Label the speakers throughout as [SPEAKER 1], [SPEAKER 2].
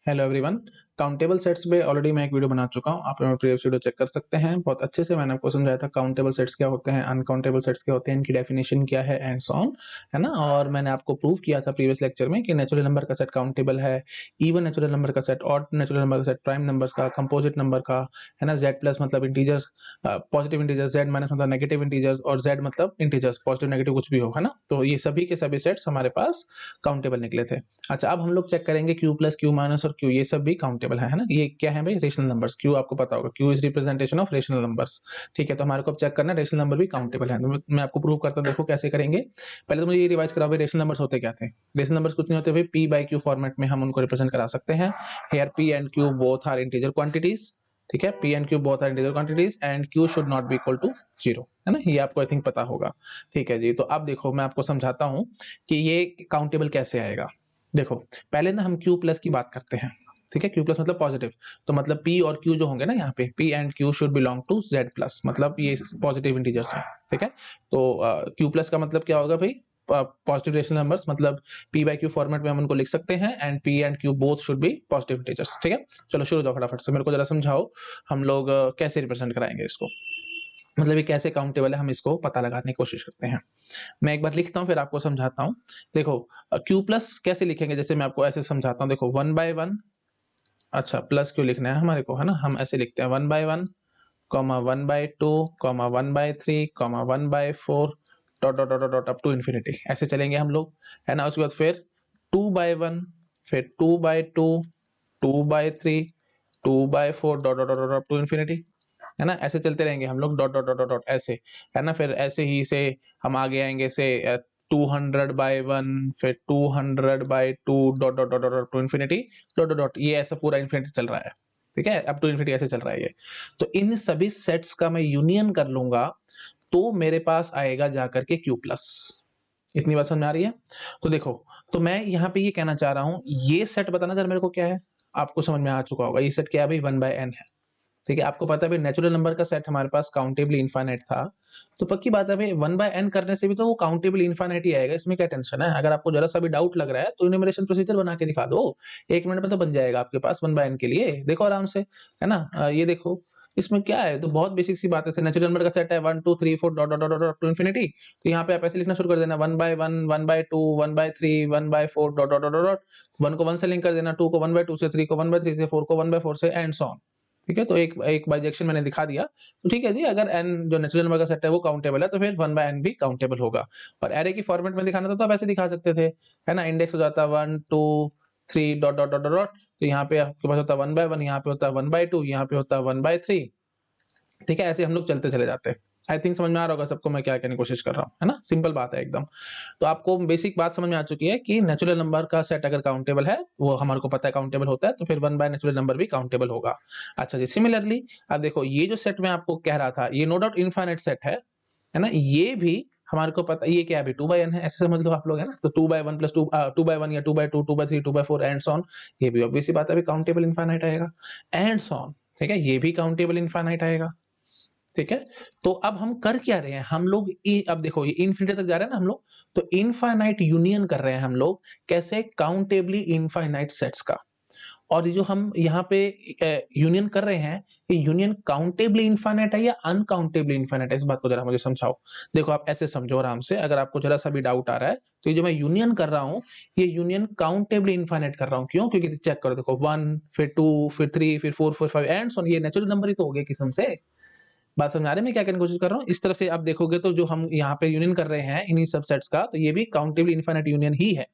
[SPEAKER 1] Hello everyone. Countable sets पे already मैं एक वीडियो बना चुका हूँ। आप मेरा प्रीवियस वीडियो चेक कर सकते हैं। बहुत अच्छे से मैंने आपको समझाया था काउंटेबल सेट्स क्या होते हैं, अनकाउंटेबल सेट्स क्या होते हैं, इनकी डेफिनेशन क्या है एंड सो ऑन, है ना। और मैंने आपको प्रूव किया था प्रीवियस लेक्चर में कि नेचुरल नंबर का सेट काउंटेबल है, इवन नेचुरल नंबर का सेट, ऑड नेचुरल नंबर का सेट, प्राइम नंबर्स का, कंपोजिट नंबर का, है ना। जेड प्लस मतलब integers, positive integers, Z minus मतलब नेगेटिव इंटीजर्स, और जेड मतलब इंटीजर्स, पॉजिटिव नेगेटिव कुछ भी हो, है ना। तो ये सभी के सभी सेट्स हमारे पास काउंटेबल निकले थे। अच्छा, अब हम लोग चेक करेंगे क्यू प्लस, क्यू माइनस और क्यू, ये सब भी काउंटेबल है ना। ये क्या है भाई? Rational numbers. क्यू आपको पता होगा, Q is representation of rational numbers. ठीक है, तो हमारे को अब चेक करना है रेशनल नंबर भी काउंटेबल है। तो मैं आपको प्रूव करता हूं, देखो कैसे करेंगे। पहले तो मुझे ये रिवाइज कराओ भाई, रेशनल नंबर्स होते क्या थे। रेशनल नंबर्स कुछ नहीं होते भाई, पी बाई क्यू फॉर्मेट में हम उनको रिप्रेजेंट करा सकते हैं। Here P and Q both are integer quantities. ठीक है, P and Q both are integer quantities and Q should not be equal to zero, है ना। ये आपको आई थिंक पता होगा। ठीक है जी, तो अब देखो मैं आपको समझाता हूं कि ये काउंटेबल कैसे आएगा। देखो, पहले ना हम Q प्लस की बात करते हैं। ठीक है, Q प्लस मतलब पॉजिटिव, तो मतलब P और Q जो होंगे ना यहाँ पे, P and Q should belong to Z plus, मतलब ये पॉजिटिव इंटीजर्स हैं। ठीक है, तो Q प्लस का मतलब क्या होगा भाई? पॉजिटिव रेशनल नंबर्स, मतलब P बाई Q फॉर्मेट में हम उनको लिख सकते हैं and P and Q both should be positive integers. ठीक है, चलो शुरू दो फटाफट से, मेरे को जरा समझाओ हम लोग कैसे रिप्रेजेंट कराएंगे इसको, मतलब ये कैसे काउंटेबल है, हम इसको पता लगाने की कोशिश करते हैं। मैं एक बार लिखता हूँ फिर आपको समझाता हूँ। देखो, क्यू प्लस कैसे लिखेंगे, जैसे मैं आपको ऐसे समझाता हूँ। देखो, वन बाय वन, अच्छा प्लस क्यों लिखना है हमारे को, है ना। हम ऐसे लिखते हैं one by one, comma one by two, comma one by three, comma one by four, dot dot dot dot up to infinity, ऐसे चलेंगे हम लोग, है ना। उसके बाद फिर टू बाय वन, फिर two by two, two by three, two by four, dot dot dot up to infinity, है ना। ऐसे चलते रहेंगे हम लोग, dot dot dot dot dot ऐसे, है ना। फिर ऐसे ही से हम आगे आएंगे से 200/1, फिर 200/2, dot dot dot dot to infinity, dot dot dot, ये ऐसा पूरा इन्फिनिटी चल रहा है। ठीक है, अप टू इन्फिनिटी ऐसे चल रहा है ये। तो इन सभी सेट्स का मैं यूनियन कर लूंगा तो मेरे पास आएगा जाकर के क्यू प्लस। इतनी बात समझ में आ रही है? तो देखो, तो मैं यहाँ पे ये कहना चाह रहा हूँ, ये सेट बताना जरा मेरे को क्या है। आपको समझ में आ चुका होगा ये सेट क्या है भाई, 1/n है। ठीक है, आपको पता है भाई नेचुरल नंबर का सेट हमारे पास काउंटेबली इनफाइनाइट था, तो पक्की बात है भाई 1/n करने से भी तो वो काउंटेबली इनफाइनाइट ही आएगा, इसमें क्या टेंशन है। अगर आपको जरा सा भी डाउट लग रहा है तो इन्यूमरेशन प्रोसीजर बना के दिखा दो, 1 मिनट में तो बन जाएगा आपके पास 1/n के लिए, देखो आराम से, है ना। ये देखो, इसमें क्या है, तो बहुत बेसिक सी बात है। नेचुरल नंबर का सेट है 1 2 3 4 dot dot dot dot to infinity, तो यहाँ पे आप ऐसे लिखना शुरू कर देना 1/1, 1/2, 1/3, 1/4 डॉट डॉट डॉट डॉट। 1 को 1 से लिंक कर देना, 2 को 1/2 से, 3 को 1/3 से, 4 को 1/4 से एंड सो ऑन। ठीक है, तो एक बाइजेक्शन मैंने दिखा दिया। तो ठीक है जी, अगर n जो नेचुरल नंबर का सेट है वो काउंटेबल है तो फिर 1/n भी काउंटेबल होगा। और एरे की फॉर्मेट में दिखाना था तो आप ऐसे दिखा सकते थे, है ना। इंडेक्स हो जाता 1 2 3 डॉट डॉट डॉट डॉट, तो यहाँ पे आपके पास होता 1/1, यहाँ पे होता 1/2, यहाँ पे होता 1/3। ठीक है, ऐसे हम लोग चलते चले जाते हैं। आई थिंक समझ में आ रहा होगा सबको मैं क्या कहने की कोशिश कर रहा हूँ, है ना। सिंपल बात है एकदम। तो आपको बेसिक बात समझ में आ चुकी है कि नेचुरल नंबर का सेट अगर काउंटेबल है, वो हमारे को पता है काउंटेबल होता है, तो फिर 1 बाय नेचुरल नंबर भी काउंटेबल होगा। अच्छा जी, सिमिलरली अब देखो, ये जो सेट मैं आपको कह रहा था, ये नो डाउट इनफाइनाइट सेट है ना। ये भी हमारे को पता, ये क्या है अभी 2/n है, ऐसे समझ लो आप लोग, है ना। तो 2/1 प्लस 2/1 या 2/2, 2/3, 2/4 एंड सो ऑन, ये भी ऑब्वियसली बात है अभी काउंटेबल इनफाइनाइट आएगा एंड सो ऑन। ठीक है, ये भी काउंटेबल इनफाइनाइट आएगा। ठीक है, तो अब हम कर क्या रहे हैं हम लोग, अब देखो ये इनफिनिटी तक जा रहे हैं ना हम लोग, तो इनफाइनाइट यूनियन कर रहे हैं हम लोग, कैसे? काउंटेबली इनफाइनाइट सेट्स का। और ये जो हम यहाँ पे यूनियन कर रहे हैं, ये यूनियन काउंटेबली इनफाइनाइट है या अनकाउंटेबली इनफाइनाइट है, इस बात को जरा मुझे समझाओ। देखो, आप ऐसे समझो आराम से, अगर आपको जरा सा भी डाउट आ रहा है तो ये जो मैं यूनियन कर रहा हूँ, ये यूनियन काउंटेबली इनफाइनाइट कर रहा हूँ। क्यों? क्योंकि चेक करो, देखो 1 फिर 2 फिर 3 फिर 4 फिर 5 एंड सो ऑन, ये नेचुरल नंबर ही तो हो गए किस्म से। बात समझ आ रही है मैं क्या कहने की कोशिश कर रहा हूँ? इस तरह से आप देखोगे तो जो हम यहाँ पे यूनियन कर रहे हैं इन्हीं सबसेट्स का, तो ये भी काउंटेबल इनफाइनाइट यूनियन ही है।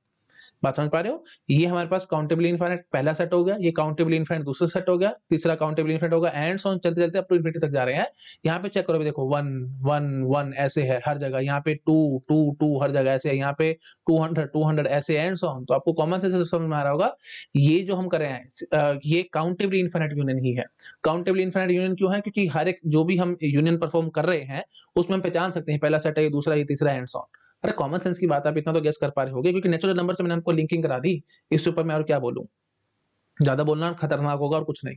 [SPEAKER 1] बात समझ पा रहे हो? ये हमारे पास काउंटेबल इनफाइनाइट पहला सेट हो गया, ये काउंटेबल इनफाइनाइट दूसरा सेट हो गया, तीसरा काउंटेबल इनफाइनाइट होगा एंड सो ऑन, चलते चलते अप टू इन्फिनिटी तक जा रहे हैं। यहाँ पे चेक करो भी, देखो 1 1 1 ऐसे है हर जगह, यहाँ पे 2 2 2 हर जगह ऐसे है, यहाँ पे 200 200 ऐसे एंड सो ऑन। तो आपको कॉमन सेंस से समझ में आ रहा होगा, ये जो हम कर रहे हैं ये काउंटेबल इनफाइनाइट यूनियन ही है। काउंटेबल इनफाइनाइट यूनियन क्यों है? क्योंकि हर एक जो भी हम यूनियन परफॉर्म कर रहे हैं उसमें हम पहचान सकते हैं पहला सेट है, ये दूसरा, ये तीसरा एंड सो ऑन। अरे कॉमन सेंस की बात, आप इतना तो गेस कर पा रहे होगे, क्योंकि नेचुरल नंबर से मैंने आपको लिंकिंग करा दी। इससे ऊपर मैं और क्या बोलूं? ज्यादा बोलना खतरनाक होगा और कुछ नहीं।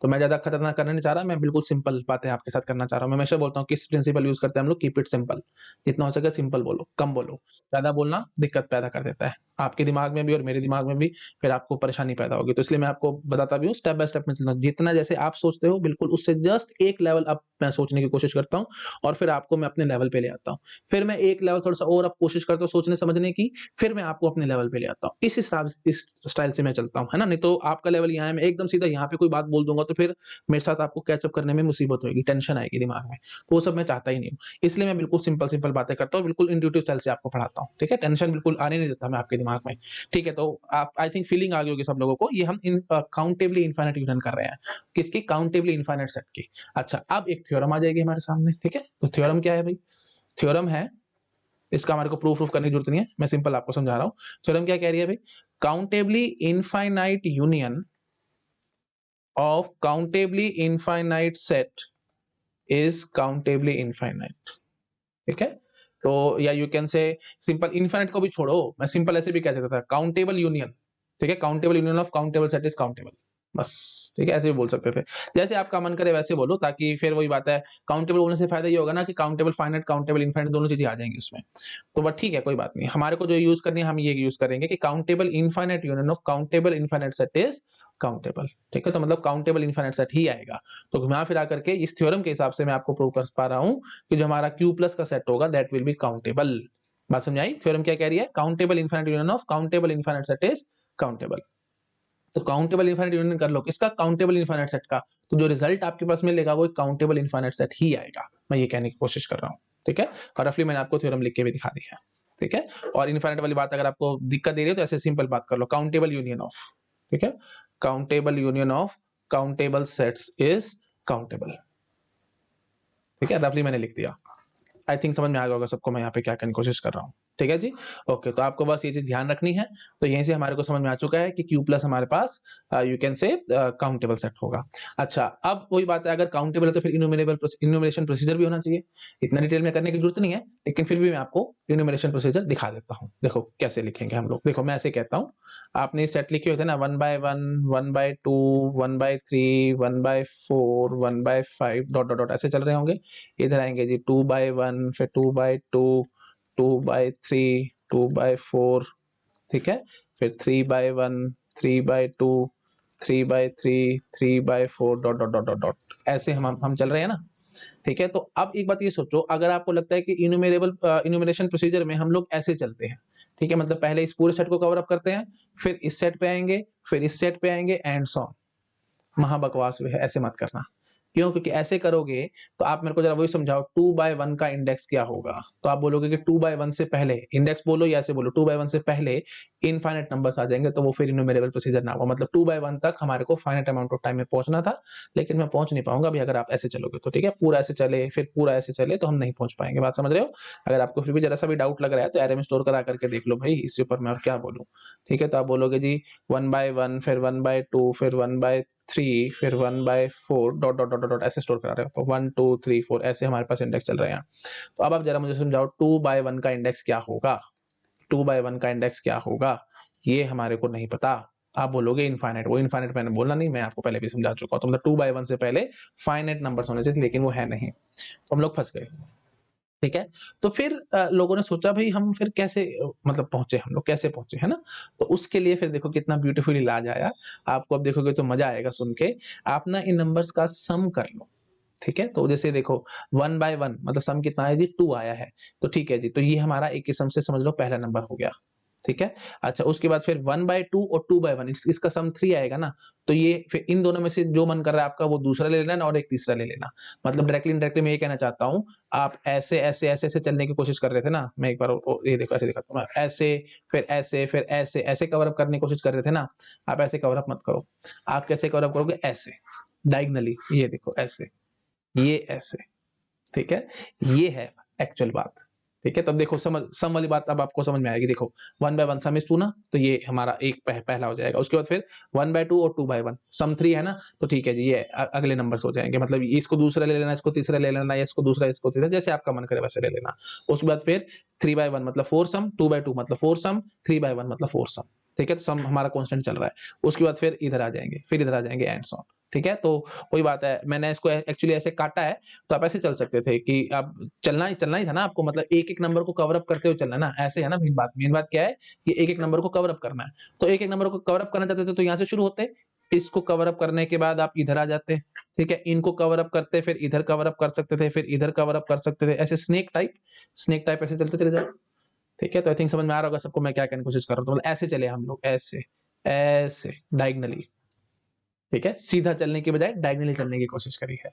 [SPEAKER 1] तो मैं ज्यादा खतरनाक करना नहीं चाह रहा, मैं बिल्कुल सिंपल बातें आपके साथ करना चाह रहा हूँ। मैं हमेशा बोलता हूँ किस प्रिंसिपल यूज करते हैं हम लोग, कीप इट सिंपल। जितना हो सके सिंपल बोलो, कम बोलो। ज्यादा बोलना दिक्कत पैदा कर देता है। आपके दिमाग में भी और मेरे दिमाग में भी, फिर आपको परेशानी पैदा होगी। तो इसलिए मैं आपको बताता भी हूँ, स्टेप बाय स्टेप में चलना। जितना जैसे आप सोचते हो बिल्कुल उससे जस्ट एक लेवल अप मैं सोचने की कोशिश करता हूँ और फिर आपको मैं अपने लेवल पे ले आता हूँ। फिर मैं एक लेवल थोड़ा-सा और अब कोशिश करता हूँ सोचने समझने की, फिर मैं आपको अपने लेवल पे ले आता हूँ। इस स्टाइल से मैं चलता हूँ, है ना? नहीं तो आपका लेवल यहाँ है, मैं एकदम सीधा यहाँ पे कोई बात बोल दूँगा तो फिर मेरे साथ आपको कैच अप करने में मुसीबत होएगी, टेंशन आएगी दिमाग में। तो वो सब मैं चाहता ही नहीं हूँ। इसलिए मैं बिल्कुल सिंपल-सिंपल बातें करता हूँ, बिल्कुल इंट्यूटिव स्टाइल से आपको पढ़ाता हूँ, ठीक है? टेंशन बिल्कुल आने नहीं देता मैं आपके दिमाग में, ठीक है? तो आप आई थिंक फीलिंग आ गई होगी सब लोगों को, ये हम काउंटेबली इनफाइनाइट यूनियन कर रहे हैं। किसकी? काउंटेबली इनफाइनाइट सेट की। अच्छा, अब एक थ्योरम आ जाएगी हमारे सामने, ठीक है? तो थ्योरम क्या है भई? थ्योरम है, इसका हमारे को प्रूफ वूफ करने की जरूरत नहीं है, मैं सिंपल आपको समझा रहा हूँ। थ्योरम क्या कह रही है भई? Countably infinite union of countably infinite set is countably infinite, ठीक है? तो या यू कैन से सिंपल इनफाइनाइट को भी छोड़ो, मैं सिंपल ऐसे भी कह सकता था, काउंटेबल यूनियन, ठीक है? Countable union of countable set is countable, बस, ठीक है? ऐसे भी बोल सकते थे। जैसे आपका मन करे वैसे बोलो, ताकि फिर वही बात है, काउंटेबल बोलने से फायदा ये होगा ना कि काउंटेबल फाइनाइट, काउंटेबल इनफाइनाइट दोनों चीजें आ जाएंगी उसमें। तो बट ठीक है, कोई बात नहीं। हमारे को जो यूज करनी है हम ये यूज करेंगे कि countable infinite union of countable infinite set is countable, ठीक है? तो मतलब काउंटेबल इनफाइनाइट सेट ही आएगा। तो घुमा फिरा करके इस थ्योरम के हिसाब से मैं आपको प्रूव कर पा रहा हूँ कि जो हमारा Q प्लस का सेट होगा दैट विल बी काउंटेबल। बात समझ आई? थ्योरम क्या कह रही है? Countable infinite union of countable infinite set is countable. तो काउंटेबल इनफाइनाइट यूनियन कर लो किसका? काउंटेबल इनफाइनाइट सेट का। तो जो रिजल्ट आपके पास मिलेगा वो काउंटेबल इनफाइनाइट सेट ही आएगा, मैं ये कहने की कोशिश कर रहा हूँ, ठीक है? और रफली मैंने आपको थ्योरम लिख के भी दिखा दी है, ठीक है? और इनफाइनाइट वाली बात अगर आपको दिक्कत दे रही है तो ऐसे सिंपल बात कर लो, काउंटेबल यूनियन ऑफ, ठीक है? Countable union of countable sets is countable, ठीक है? रफली मैंने लिख दिया। आई थिंक समझ में आ गया होगा सबको मैं यहाँ पे क्या करने की कोशिश कर रहा हूँ, ठीक है जी? ओके, तो आपको बस ये चीज ध्यान रखनी है। तो यहीं से हमारे को समझ में आ चुका है कि Q प्लस हमारे पास you can say countable set होगा। अच्छा, अब वही बात है, अगर काउंटेबल है तो फिर इन्यूमरेशन प्रोसीजर भी होना चाहिए। इतना डिटेल में करने की जरूरत नहीं है, लेकिन फिर भी मैं आपको इन्यूमरेशन प्रोसीजर दिखा देता हूँ। देखो कैसे लिखेंगे हम लोग। देखो मैं ऐसे कहता हूँ, आपने सेट लिखे होते हैं ना 1 by 1, 1 by 2, 1 by 3, 1 by 4, 1 by 5 dot dot dot ऐसे चल रहे होंगे। इधर आएंगे जी 2 by 1, फिर 2 by 2, 2 by 3, 2 by 4, ठीक है? फिर 3 by 1, 3 by 2, 3 by 3, 3 by 4 dot dot dot dot dot ऐसे हम चल रहे हैं ना, ठीक है? तो अब एक बात ये सोचो, अगर आपको लगता है कि इन्यूमरेशन प्रोसीजर में हम लोग ऐसे चलते हैं, ठीक है? मतलब पहले इस पूरे सेट को कवर अप करते हैं, फिर इस सेट पे आएंगे, फिर इस सेट पे आएंगे एंड सो ऑन। महाबकवास है, ऐसे मत करना। क्यों? क्योंकि ऐसे करोगे तो आप मेरे को जरा वही समझाओ, 2 by 1 का इंडेक्स क्या होगा? तो आप बोलोगे कि 2 by 1 से पहले इंडेक्स बोलो या ऐसे बोलो 2 by 1 से पहले इनफाइनाइट नंबर्स आ जाएंगे, तो वो फिर इन्यूमरेबल प्रोसीजर ना होगा। मतलब 2 by 1 तक हमारे को फाइनाइट अमाउंट ऑफ टाइम में पहुंचना था, लेकिन मैं पहुंच नहीं पाऊंगा अभी अगर आप ऐसे चलोगे तो, ठीक है? पूरा ऐसे चले फिर पूरा ऐसे चले तो हम नहीं पहुंच पाएंगे। बात समझ रहे हो? अगर आपको फिर भी जरा सा भी डाउट लग रहा है तो एरे में स्टोर करा करके देख लो भाई, इसके ऊपर मैं और क्या बोलूं, ठीक है? तो आप बोलोगे जी 1 by 1, फिर 1 by 2, फिर 1 by 3, फिर 1 by 4 dot dot dot dot ऐसे स्टोर करा रहे हो। तो 1 2 3 4 ऐसे हमारे पास इंडेक्स चल रहे हैं। तो अब आप जरा मुझे समझाओ 2 by 1 का इंडेक्स क्या होगा? 2 by 1 का इंडेक्स क्या होगा? ये हमारे को नहीं पता। आप बोलोगे इनफाइनाइट, वो इनफाइनाइट मैंने बोलना नहीं, मैं आपको पहले भी समझा चुका हूं। तो मतलब 2 by 1 से पहले फाइनाइट नंबर्स होने चाहिए, लेकिन वो है नहीं, तो हम लोग फंस गए, ठीक है? तो फिर लोगों ने सोचा भाई हम फिर कैसे मतलब पहुंचे, हम लोग कैसे पहुंचे, है ना? तो उसके लिए फिर देखो कितना ब्यूटीफुल इलाज आया। आपको अब देखोगे तो मजा आएगा सुन के। आप ना इन नंबर्स का सम कर लो, ठीक है? तो जैसे देखो 1 by 1 मतलब सम कितना है जी? 2 आया है। तो ठीक है जी, तो ये हमारा एक किस्म से समझ लो पहला नंबर हो गया, ठीक है? अच्छा, उसके बाद फिर 1 by 2 और 2 by 1 इसका सम 3 आएगा ना, तो ये फिर इन दोनों में से जो मन कर रहा है आपका वो दूसरा ले लेना और एक तीसरा ले लेना। मतलब डायरेक्टली इनडायरेक्टली मैं ये कहना चाहता हूँ, आप ऐसे चलने की कोशिश कर रहे थे ना, मैं एक बार ये देखो ऐसे दिखाता हूँ, ऐसे फिर ऐसे कवर अप करने की कोशिश कर रहे थे ना, आप ऐसे कवर अप मत करो। आप कैसे कवर अप करोगे? ऐसे डायगोनली, ये देखो ऐसे, ये ऐसे, ठीक है? ये है एक्चुअल बात, ठीक है? तब देखो सम वाली बात अब आपको समझ में आएगी। देखो 1 by 1 सम इज 2 ना, तो ये हमारा एक पहला हो जाएगा। उसके बाद फिर 1 by 2 और 2 by 1 सम 3 है ना, तो ठीक है जी, ये अगले नंबर्स हो जाएंगे। मतलब इसको दूसरा ले लेना, इसको तीसरा ले लेना, या इसको दूसरा इसको तीसरा, जैसे आपका मन करे वैसे ले लेना। उसके बाद फिर 3 by 1 मतलब 4 सम, 2 by 2 मतलब 4 सम, 3 by 1 मतलब 4 सम, ठीक है? तो सम हमारा कांस्टेंट चल रहा है। उसके बाद फिर इधर आ जाएंगे, फिर इधर आ जाएंगे एंड सो ऑन। ठीक है? तो वही बात है, मैंने इसको एक्चुअली ऐसे काटा है, तो आप ऐसे चल सकते थे कि आप चलना ही था ना आपको, मतलब एक-एक नंबर को कवर अप करते हुए चलना है ना, ऐसे है ना मेन बात। मेन बात क्या है कि एक-एक नंबर को कवर अप करना है। तो एक-एक नंबर को कवर अप करना चाहते थे तो यहाँ से शुरू होते, इसको कवर अप करने के बाद आप इधर आ जाते, ठीक है? इनको कवर अप करते, फिर इधर कवर अप कर सकते थे, फिर इधर कवर अप कर सकते थे, ऐसे स्नेक टाइप ऐसे चलते चले जाओ, ठीक है? तो आई थिंक समझ में आ रहा होगा सबको मैं क्या कहने की कोशिश कर रहा हूँ। तो मतलब ऐसे चले हम लोग, ऐसे, ऐसे डायगोनली, ठीक है? सीधा चलने की बजाय डायगोनली चलने की कोशिश करी है।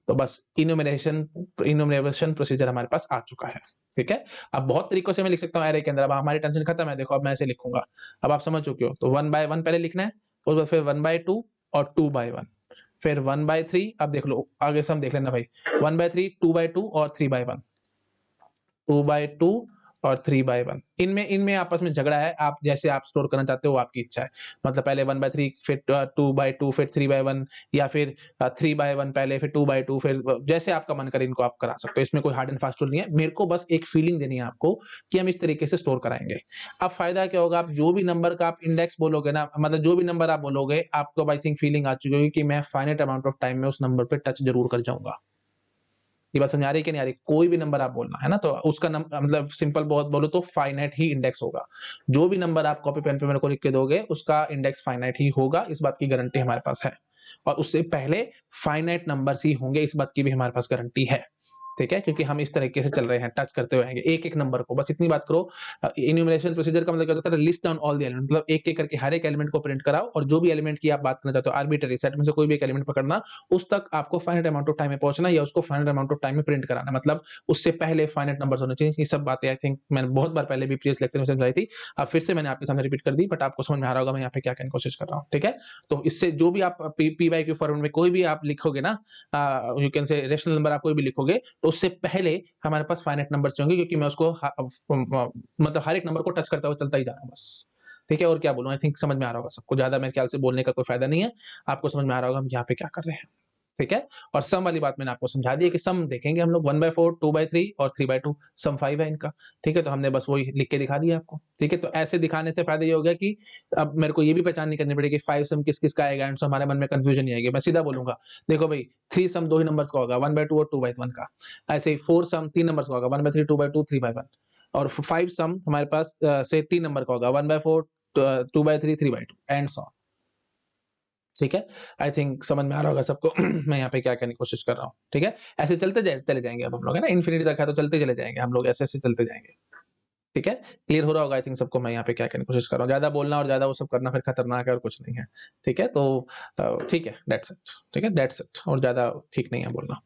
[SPEAKER 1] तो बस इन्यूमरेशन प्रोसीजर हमारे पास आ चुका है, ठीक है? अब बहुत तरीकों से मैं लिख सकता हूँ अरे के अंदर, अब हमारी टेंशन खत्म है, देखो अब मैं ऐसे लिखूँगा। अब आप समझ चुके हो, तो 1 बाय 1 पहले लिखना है, उसके बाद फिर 1 बाय 2 और 2 बाय 1, फिर 1 बाय 3, अब देख लो आगे से हम देख लेना भाई, 1 बाय 3, 2 बाय 2 और 3 बाय 1। 2 बाय 2 और 3 बाय 1, इनमें इनमें आपस में झगड़ा है, आप जैसे आप स्टोर करना चाहते हो वो आपकी इच्छा है। मतलब पहले 1 बाय 3 फिर 2 बाय 2 फिर 3 बाय 1, या फिर 3 बाय 1 पहले फिर 2 बाय 2 फिर जैसे आपका मन करे इनको आप करा सकते हो। इसमें कोई हार्ड एंड फास्ट रूल नहीं है। मेरे को बस एक फीलिंग देनी है आपको कि हम इस तरीके से स्टोर कराएँगे। अब फ़ायदा क्या होगा, आप जो भी नंबर का आप इंडेक्स बोलोगे ना, मतलब जो भी नंबर आप बोलोगे, आपको आई थिंक फीलिंग आ चुकी होगी कि मैं फाइनाइट अमाउंट ऑफ टाइम में उस नंबर पे टच ज़रूर कर जाऊँगा। ये बात समझ आ रही है कि नहीं आ रही? कोई भी नंबर आप बोलना, है ना? तो उसका मतलब सिंपल बहुत बोलूँ तो फाइनाइट ही इंडेक्स होगा। जो भी नंबर आप कॉपी पेन पे मेरे को लिख के दोगे, उसका इंडेक्स फाइनाइट ही होगा, इस बात की गारंटी हमारे पास है। और उससे पहले फाइनाइट नंबर्स ही होंगे, इस बात की भी हमारे पास गारंटी है। ठीक है? क्योंकि हम इस तरीके से चल रहे हैं, टच करते हुए आएँगे, एक-एक नंबर को, बस इतनी बात करो। इन्यूमरेशन प्रोसीजर का मतलब क्या होता है, list down all the element, मतलब एक-एक करके हर एक एलिमेंट को प्रिंट कराओ, और जो भी एलिमेंट की आप बात करना चाहते हो, आर्बिट्रेरी सेट में से कोई भी एक एलिमेंट पकड़ना, उस तक आपको फाइनाइट अमाउंट ऑफ टाइम में पहुँचना, या उसको फाइनाइट अमाउंट ऑफ टाइम में प्रिंट कराना, मतलब उससे पहले फाइनाइट नंबर्स होने चाहिए। ये सब बातें आई थिंक मैंने बहुत बार पहले भी प्रीवियस लेक्चर में समझाई थी। अब फिर से मैंने आपके सामने रिपीट कर दी, बट आपको समझ में आ रहा होगा मैं यहाँ पे क्या कहने की कोशिश कर रहा हूँ, ठीक है? तो इससे जो भी आप पी-वाई-क्यू फॉर्मेट में कोई भी आप लिखोगे ना, you can say rational number आप कोई भी लिखोगे, तो उससे पहले हमारे पास फाइनाइट नंबर्स होंगे, क्योंकि मैं उसको मतलब हर एक नंबर को टच करता हुआ चलता ही जा रहा हूँ बस। ठीक है? और क्या बोलूँ, आई थिंक समझ में आ रहा होगा सबको, ज़्यादा मेरे ख्याल से बोलने का कोई फ़ायदा नहीं है। आपको समझ में आ रहा होगा हम यहाँ पे क्या कर रहे हैं। ठीक है? और सम वाली बात मैंने आपको समझा दी है कि सम देखेंगे हम लोग 1/4, 2/3 और 3/2, सम 5 है इनका। ठीक है? तो हमने बस वही लिख के दिखा दिया आपको। ठीक है? तो ऐसे दिखाने से फ़ायदा ये हो गया कि अब मेरे को ये भी पहचान नहीं करनी पड़ेगी 5 सम किस-किस का आएगा, एंड सो हमारे मन में कन्फ्यूजन नहीं आएगी। मैं सीधा बोलूँगा, देखो भई 3 सम 2 ही नंबर्स का होगा, 1/2 और 2/1 का। ऐसे ही 4 सम 3 नंबर्स का होगा, 1/3, 2/2, 3/1। और 5 सम हमारे पास से 3 नंबर का होगा, 1/4, 2/3, 3/2 एंड सो ऑन। ठीक है? आई थिंक समझ में आ रहा होगा सबको मैं यहाँ पे क्या कहने की कोशिश कर रहा हूँ, ठीक है? ऐसे चले जाएँगे अब हम लोग, है ना? इन्फिनिटी तक है तो चलते चले जाएँगे हम लोग, ऐसे-ऐसे चलते जाएँगे, ठीक है? क्लियर हो रहा होगा आई थिंक सबको मैं यहाँ पे क्या कहने की कोशिश कर रहा हूँ। ज़्यादा बोलना और ज़्यादा वो सब करना फिर खतरनाक है और कुछ नहीं है, ठीक है? तो ठीक है, दैट्स इट, ठीक है? दैट्स इट, और ज़्यादा ठीक नहीं है बोलना।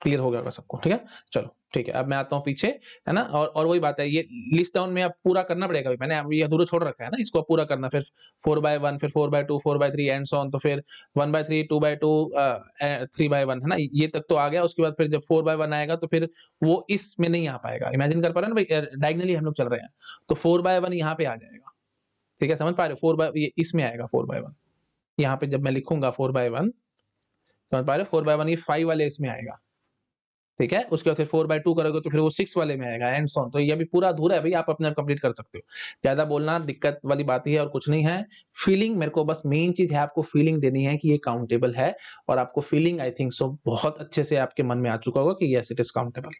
[SPEAKER 1] क्लियर हो गया होगा सबको, ठीक है? चलो, ठीक है, अब मैं आता हूँ पीछे, है ना? और वही बात है, ये लिस्ट डाउन में अब पूरा करना पड़ेगा अभी, मैंने अभी अधूरा छोड़ रखा है ना, इसको अब पूरा करना, फिर 4/1 फिर 4/2 4/3 एंड सो ऑन, तो फिर 1/3 2/2 3/1, है ना? ये तक तो आ गया, उसके बाद फिर जब 4/1 आएगा तो फिर वो इसमें नहीं आ पाएगा। इमेजिन कर पा रहे हो ना भाई, डायगोनली हम लोग चल रहे हैं, तो 4/1 यहाँ पे आ जाएगा, ठीक है? समझ पा रहे हो? 4 बाय ये इसमें आएगा 4/1, यहाँ पे जब मैं लिखूँगा 4/1, समझ पा रहे हो? 4/1 ये 5 वाले इसमें आएगा। ठीक है? उसके बाद फिर 4/2 करोगे तो फिर वो 6 वाले में आएगा एंड सो ऑन, तो ये अभी पूरा अधूरा है भई, आप अपने आप कंप्लीट कर सकते हो। ज़्यादा बोलना दिक्कत वाली बात ही है और कुछ नहीं है। फीलिंग, मेरे को बस मेन चीज़ है आपको फीलिंग देनी है कि ये काउंटेबल है, और आपको फीलिंग आई थिंक सो बहुत अच्छे से आपके मन में आ चुका होगा कि येस इट इज़ काउंटेबल।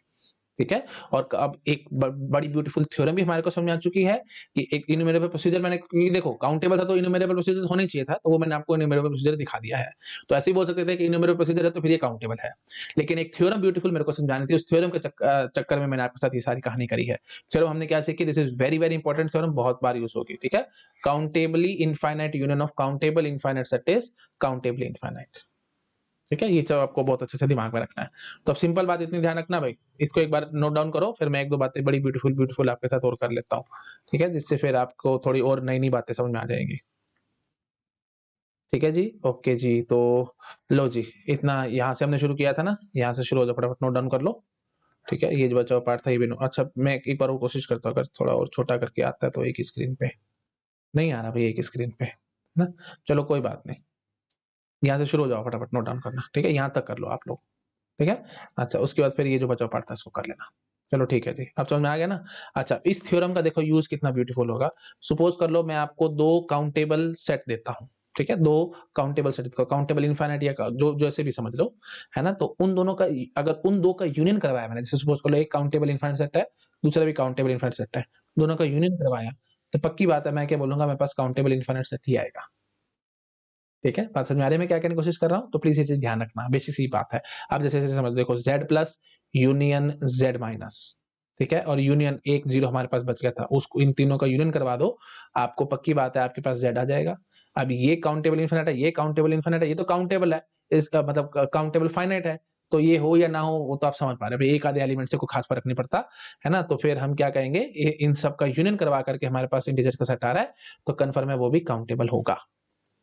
[SPEAKER 1] ठीक है? और अब एक बड़ी ब्यूटीफुल थ्योरम भी हमारे को समझ में आ चुकी है कि एक इन्यूमरेबल प्रोसीजर मैंने, क्योंकि देखो काउंटेबल था तो इन्यूमरेबल प्रोसीजर होना ही चाहिए था, तो वो मैंने आपको इन्यूमरेबल प्रोसीजर दिखा दिया है। तो ऐसे ही बोल सकते थे कि इन्यूमरेबल प्रोसीजर है तो फिर ये काउंटेबल है। लेकिन एक थ्योरम ब्यूटीफुल मेरे को समझानी थी, उस थ्योरम के चक्कर में मैंने आपके साथ ये सारी कहानी करी है। थ्योरम हमने क्या सीखी, this is very very important theorem, बहुत बार यूज़ होगी, ठीक है? Countably infinite union of countable infinite set is countably infinite. ठीक है? ये सब आपको बहुत अच्छे से दिमाग में रखना है। तो अब सिंपल बात इतनी ध्यान रखना भाई, इसको एक बार नोट डाउन करो, फिर मैं 1-2 बातें बड़ी ब्यूटीफुल ब्यूटीफुल आपके साथ और कर लेता हूँ। ठीक है? जिससे फिर आपको थोड़ी और नई-नई बातें समझ में आ जाएँगी। ठीक है जी? ओके जी, तो लो जी, इतना यहाँ से हमने शुरू किया था ना, यहाँ से शुरू हो जाओ, फटाफट नोट डाउन कर लो। ठीक है? ये जो बचा हुआ पार्ट था ये भी अच्छा, मैं एक बार और कोशिश करता हूँ, अगर थोड़ा और छोटा करके आता है तो एक ही स्क्रीन पे। नहीं आ रहा भई एक ही स्क्रीन पे, है ना? चलो कोई बात नहीं। यहाँ से शुरू हो जाओ, फटाफट नोट डाउन करना। ठीक है? यहाँ तक कर लो आप लोग। ठीक है? अच्छा, उसके बाद फिर ये जो बचा हुआ पार्ट था इसको कर लेना। चलो ठीक है जी, अब समझ में आ गया ना? अच्छा, इस थ्योरम का देखो यूज़ कितना ब्यूटीफुल होगा। सपोज़ कर लो मैं आपको 2 काउंटेबल सेट देता हूँ, ठीक है, 2 काउंटेबल सेट को काउंटेबल इनफाइनाइट या जो जैसे भी समझ लो, है ना? तो उन दोनों का अगर उन 2 का यूनियन करवाया मैंने, जैसे सपोज कर लो एक काउंटेबल इनफाइनाइट सेट है, दूसरा भी काउंटेबल इनफाइनाइट सेट है, दोनों का यूनियन करवाया, तो पक्की बात है मैं क्या बोलूँगा मेरे पास काउंटेबल इनफाइनाइट सेट ही आएगा। ठीक है? बात समझ में आ रही है मैं क्या कहने की कोशिश कर रहा हूँ? तो प्लीज़ ये चीज़ ध्यान रखना, बेसिक सी बात है। आप जैसे-जैसे समझ देखो Z plus union Z minus, ठीक है? और यूनियन 1 0 हमारे पास बच गया था, उसको इन तीनों का यूनियन करवा दो, आपको पक्की बात है आपके पास Z आ जाएगा। अब ये काउंटेबल इनफिनिट है, ये काउंटेबल इनफिनिट है, ये तो काउंटेबल है, इसका मतलब काउंटेबल फाइनाइट है, तो ये हो या ना हो वो तो आप समझ पा रहे हो, भई एक आधे एलिमेंट से कोई खास फ़र्क नहीं पड़ता, है ना? तो फिर हम क्या कहेंगे इन सब का यूनियन करवा कर के हमारे पास इंटीजर्स का सेट आ रहा है, तो कन्फर्म है वो भी काउंटेबल होगा।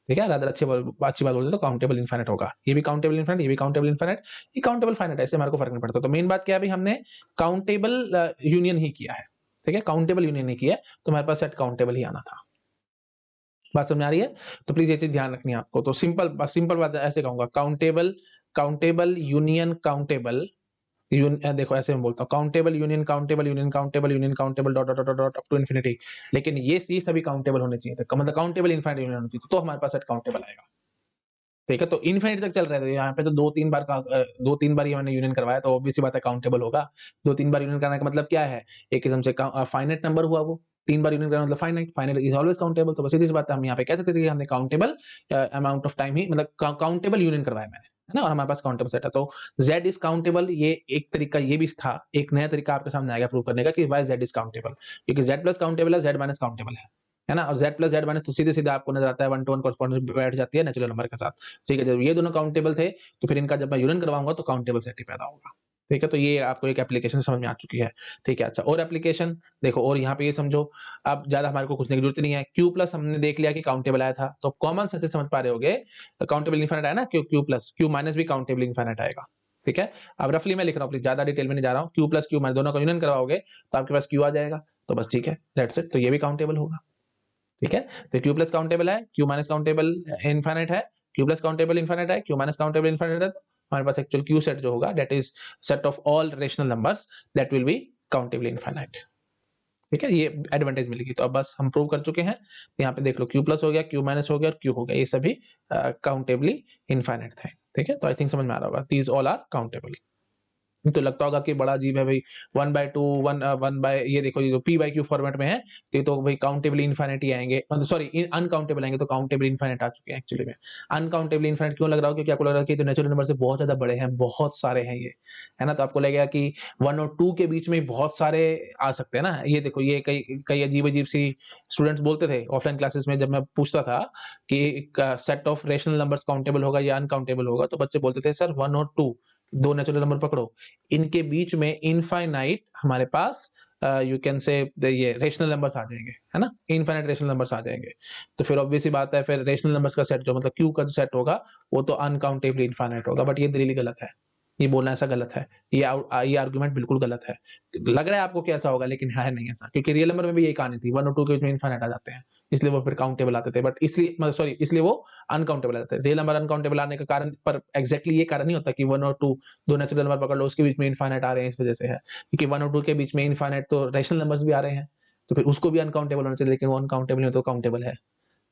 [SPEAKER 1] ठीक है? रादर अच्छी बात बोल दे तो काउंटेबल इनफिनिट होगा। ये भी काउंटेबल इनफिनिट, ये भी काउंटेबल इनफिनिट, ये काउंटेबल फाइनाइट है, इससे हमारे को फ़र्क नहीं पड़ता। तो मेन बात क्या है अभी हमने काउंटेबल यूनियन ही किया है। ठीक है? काउंटेबल यूनियन नहीं किया है, तो हमारे पास सेट काउंटेबल ही आना था। बात समझ में आ रही है? तो प्लीज़ ये चीज़ ध्यान रखनी है आपको। तो सिंपल बात ऐसे कहूँगा काउंटेबल काउंटेबल यूनियन काउंटेबल देखो ऐसे मैं बोलता हूँ countable union countable union countable union countable dot dot dot dot up to infinity. लेकिन ये सभी काउंटेबल होने चाहिए थे, मतलब काउंटेबल इनफिनिट यूनियन होनी चाहिए, तो हमारे पास सेट काउंटेबल आएगा। ठीक है? तो इनफिनिट तक चल रहा है, तो यहाँ पे तो 2-3 बार 2-3 बार ये मैंने यूनियन करवाया, तो ऑब्वियस सी बात है काउंटेबल होगा। 2-3 बार यूनियन करने का मतलब क्या है? एक किस्म से फाइनाइट नंबर हुआ वो। 3 बार यूनियन करना मतलब finite, finite is always countable, तो बस सीधी सी बात है हम यहाँ पे कह सकते थे कि हमने काउंटेबल अमाउंट ऑफ टाइम ही मतलब काउंटेबल यूनियन करवाया मैंने, है ना? और हमारे पास काउंटेबल सेट है, तो Z इज़ काउंटेबल, ये एक तरीका ये भी था, एक नया तरीका आपके सामने आएगा प्रूव करने का कि व्हाई Z इज़ काउंटेबल, क्योंकि Z प्लस काउंटेबल है, Z माइनस काउंटेबल है ना? और Z प्लस Z माइनस तो सीधे-सीधे आपको नज़र आता है 1 टू 1 कॉरेस्पॉन्डेंस बैठ जाती है नेचुरल नंबर के साथ। ठीक है, जब ये दोनों काउंटेबल थे, तो फिर इनका जब मैं यूनियन करवाऊँगा तो काउंटेबल सेट ही पैदा होगा। ठीक है, तो ये आपको एक एप्लीकेशन समझ में आ चुकी है। ठीक है, अच्छा और एप्लीकेशन देखो और यहाँ पे ये समझो, अब ज़्यादा हमारे को पूछने की ज़रूरत नहीं है। Q प्लस हमने देख लिया कि काउंटेबल आया था, तो कॉमन सेंस से समझ पा रहे होंगे, काउंटेबल इनफिनिट आया ना Q प्लस, Q माइनस भी काउंटेबल इनफिनिट आएगा। ठीक है, अब रफली मैं लिख रहा हूँ प्लीज़ ज़्यादा डिटेल में नहीं जा रहा हूँ। Q प्लस Q माइनस दोनों का यूनियन करवाओगे, तो आपके पास Q आ जाएगा, तो बस ठीक है, दैट्स इट, तो ये भी काउंटेबल होगा। ठीक है, तो Q प्लस काउंटेबल है, Q माइनस काउंटेबल इनफिनिट है, Q प्लस काउंटेबल इनफिनिट है, Q माइनस काउंटेबल इनफिनिट है, तो हमारे पास एक्चुअल Q सेट जो होगा that is set of all rational numbers that will B countable infinite. ठीक है, ये एडवांटेज मिलेगी, तो अब बस हम प्रूव कर चुके हैं। यहाँ पे देख लो Q प्लस हो गया, Q माइनस हो गया और Q हो गया, ये सभी काउंटेबली इनफिनिट थे। ठीक है, तो आई थिंक समझ में आ रहा होगा, दीज ऑल आर काउंटेबल। तो लगता होगा कि बड़ा अजीब है भाई, 1/2 1 बाय ये देखो ये जो p बाय q फॉर्मेट में है, ये तो भाई काउंटेबल इनफिनिट ही आएंगे, मतलब सॉरी अनकाउंटेबल आएंगे, तो काउंटेबल इनफिनिट आ चुके हैं एक्चुअली में। अनकाउंटेबल इनफिनिट क्यों लग रहा हो? क्योंकि आपको लग रहा है कि ये तो नेचुरल नंबर से बहुत ज्यादा बड़े हैं, बहुत सारे हैं ये, है ना? तो आपको लगेगा कि 1 और 2 के बीच में बहुत सारे आ सकते हैं ना। ये देखो ये कई कई अजीब अजीब सी स्टूडेंट्स बोलते थे ऑफलाइन क्लासेस में, जब मैं पूछता था कि set of rational numbers countable होगा या अनकाउंटेबल होगा, तो बच्चे बोलते थे सर 1 और 2 दो नेचुरल नंबर पकड़ो, इनके बीच में इनफाइनाइट हमारे पास यू कैन से ये रेशनल नंबर्स आ जाएंगे, है ना? इनफाइनाइट रेशनल नंबर्स आ जाएंगे, तो फिर ऑब्वियस सी बात है, फिर रेशनल नंबर्स का सेट जो मतलब क्यू का जो सेट होगा वो तो अनकाउंटेबली इनफाइनाइट होगा, बट ये दलील गलत है, ये बोलना ऐसा गलत है, ये आर्गुमेंट बिल्कुल गलत है। लग रहा है आपको कि ऐसा होगा, लेकिन है नहीं ऐसा, क्योंकि रियल नंबर में भी यही कहानी थी, 1 और 2 के बीच में इनफाइनाइट आ जाते हैं, इसलिए वो फिर काउंटेबल आते थे, बट इसलिए मतलब सॉरी इसलिए वो अनकाउंटेबल आ जाते हैं। रियल नंबर अनकाउंटेबल आने का कारण पर एग्जैक्टली ये कारण नहीं होता कि 1 और 2 दो नेचुरल नंबर पकड़ लो उसके बीच में इनफाइनाइट आ रहे हैं, इस वजह से है, क्योंकि 1 और 2 के बीच में इनफाइनाइट तो रैशनल नंबर्स भी आ रहे हैं, तो फिर उसको भी अनकाउंटेबल होना चाहिए, लेकिन वो अनकाउंटेबल नहीं होता, काउंटेबल है।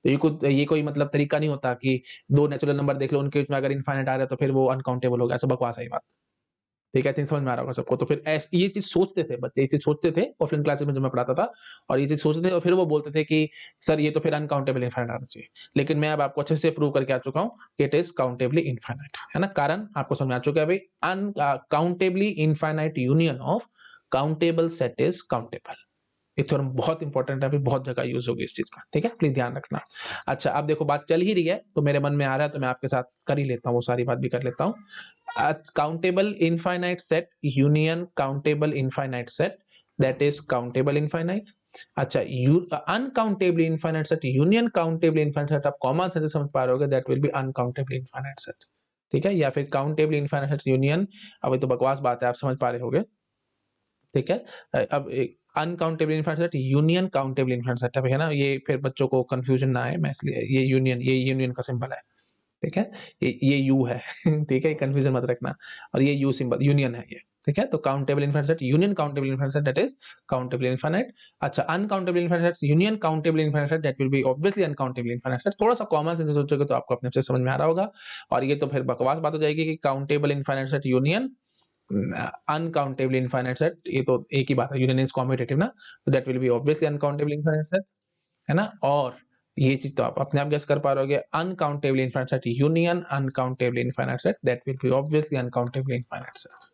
[SPEAKER 1] तो ये कोई मतलब तरीका नहीं होता कि दो नेचुरल नंबर देख लो उनके बीच में अगर इनफाइनाइट आ रहा है तो फिर वो अनकाउंटेबल होगा, ऐसा बकवास है ये बात। ठीक है, आई थिंक समझ में आ रहा होगा सबको। तो फिर ये चीज़ सोचते थे बच्चे, ये चीज़ सोचते थे ऑफलाइन क्लासेस में जब मैं पढ़ाता था, और ये चीज़ सोचते थे और फिर वो बोलते थे कि सर ये तो फिर अनकाउंटेबल इनफाइनाइट आना चाहिए। लेकिन मैं अब आपको अच्छे से प्रूव करके आ चुका हूँ, इट इज़ काउंटेबली इनफाइनाइट, है ना? कारण आपको समझ में आ चुका है भाई, countably infinite union of countable set is countable. ये थ्योरम बहुत इंपॉर्टेंट है, अभी बहुत जगह यूज होगी इस चीज का। ठीक है, प्लीज ध्यान रखना। अच्छा, अब देखो बात चल ही रही है तो मेरे मन में आ रहा है, तो मैं आपके साथ कर ही लेता हूँ, वो सारी बात भी कर लेता हूँ। Countable infinite set union countable infinite set, that is countable infinite. अच्छा, uncountably infinite set union countably infinite set, आप कॉमन सेंस से समझ पा रहे होगे, that will be uncountably infinite set. ठीक है, या फिर काउंटेबली इनफाइनाइट सेट यूनियन, अब ये तो बकवास बात है, आप समझ पा रहे होगे। ठीक है, अब uncountable infinite set union countable infinite set है ना, ये फिर बच्चों को कंफ्यूजन ना आए, मैं इसलिए ये यूनियन का सिंबल है। ठीक है, ये यू है ठीक है, कंफ्यूजन मत रखना, और ये यू सिंबल यूनियन है ये। ठीक है, तो countable infinite set union countable infinite set that is countable infinite. अच्छा, uncountable infinite sets union countable infinite set that will be obviously uncountable infinite set. थोड़ा सा कॉमन सेंस सोचोगे तो आपको अपने आप से समझ में आ रहा होगा। और ये तो फिर बकवास बात हो जाएगी कि countable infinite set union uncountable infinite set, ये तो एक ही बात है, यूनियन इज कॉम्यूटेटिव ना, तो that will be obviously uncountable infinite set, है ना। और ये चीज तो आप अपने आप गेस कर पा रहे हो, uncountable infinite set union uncountable infinite set that will be obviously uncountable infinite set.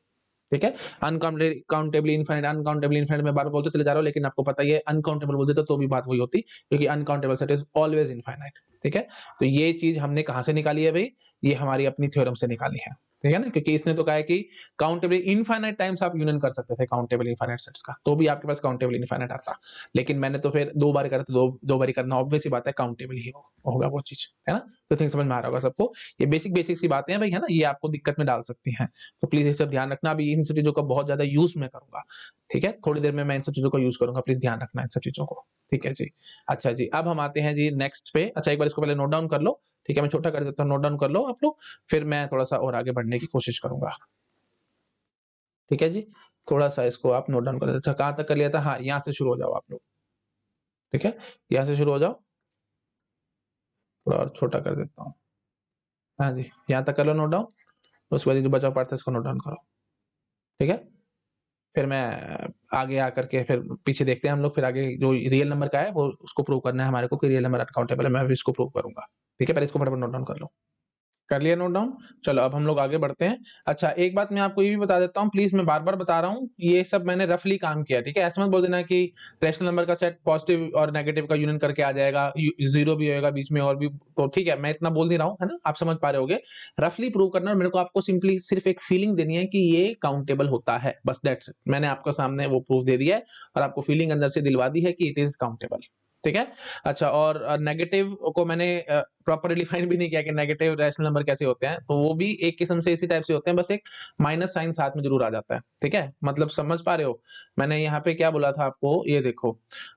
[SPEAKER 1] ठीक है, अनकाउंटेबल इनफाइनाइट में बार बोलते चले जा रहा हूं, लेकिन आपको पता ही है अनकाउंटेबल बोल देते तो भी बात वही होती, क्योंकि uncountable set is always infinite. ठीक है, तो ये चीज हमने कहां से निकाली है भाई, ये हमारी अपनी थ्योरम से निकाली है। ठीक है ना, क्योंकि इसने तो कहा है कि काउंटेबल इनफाइनाइट टाइम्स आप यूनियन कर सकते थे काउंटेबल इनफाइनाइट सेट्स का, तो भी आपके पास काउंटेबल इनफाइनाइट आता। लेकिन मैंने तो फिर दो बार करा, तो दो बार करना ऑब्वियस ही बात है, काउंटेबल ही होगा वो चीज, है ना। तो थिंक समझ में आ रहा होगा सबको, ये बेसिक सी बातें हैं भाई, है ना, ये आपको दिक्कत में डाल सकती हैं, तो प्लीज ये सब ध्यान रखना। अभी इन सब चीजों का बहुत ज्यादा यूज मैं करूंगा, ठीक है, थोड़ी देर में मैं इन सब चीजों का यूज करूंगा, प्लीज ध्यान रखना इन सब चीजों को। ठीक है जी। अच्छा जी, अब हम आते हैं जी नेक्स्ट पे। अच्छा, एक बार इसको पहले नोट डाउन कर लो, ठीक है, मैं छोटा कर देता हूँ, नोट डाउन कर लो आप लोग, फिर मैं थोड़ा सा और आगे बढ़ने की कोशिश करूंगा। ठीक है जी, थोड़ा सा इसको आप नोट डाउन कर देते। अच्छा, कहां तक कर लिया था, हाँ, यहाँ से शुरू हो जाओ आप लोग। ठीक है, यहाँ से शुरू हो जाओ, थोड़ा और छोटा कर देता हूँ। हाँ जी, यहाँ तक कर लो नोट डाउन, उसके बाद जो बचा पार्ट था इसको नोट डाउन करो। ठीक है, फिर मैं आगे आकर के फिर पीछे देखते हैं हम लोग, फिर आगे जो रियल नंबर का है वो उसको प्रूव करना है हमारे को कि रियल नंबर अनकाउंटेबल है, मैं भी इसको प्रूव करूंगा। ठीक है, पहले इसको फटाफट नोट डाउन कर लो। कर लिया नोट डाउन, चलो अब हम लोग आगे बढ़ते हैं। अच्छा, एक बात मैं आपको ये भी बता देता हूँ, प्लीज, मैं बार बार बता रहा हूँ, ये सब मैंने रफली काम किया, ठीक है, ऐसा मत बोल देना कि रैशनल नंबर का सेट पॉजिटिव और नेगेटिव का यूनियन करके आ जाएगा, जीरो भी होएगा बीच में और भी, तो ठीक है, मैं इतना बोल नहीं रहा हूँ, है ना, आप समझ पा रहे होगे। रफली प्रूव करना, और मेरे को आपको सिंपली सिर्फ एक फीलिंग देनी है कि ये काउंटेबल होता है, बस दैट्स इट। मैंने आपके सामने वो प्रूफ दे दिया है और आपको फीलिंग अंदर से दिलवा दी है कि इट इज काउंटेबल। ठीक है। अच्छा, और नेगेटिव को मैंने प्रॉपर डिफाइन भी नहीं किया कि नेगेटिव रैशनल नंबर कैसे होते हैं, तो वो भी एक किस्म से इसी टाइप से होते हैं, बस एक माइनस साइन साथ में जरूर आ जाता है। ठीक है, मतलब समझ पा रहे हो मैंने यहाँ पे क्या बोला था आपको, ये देखो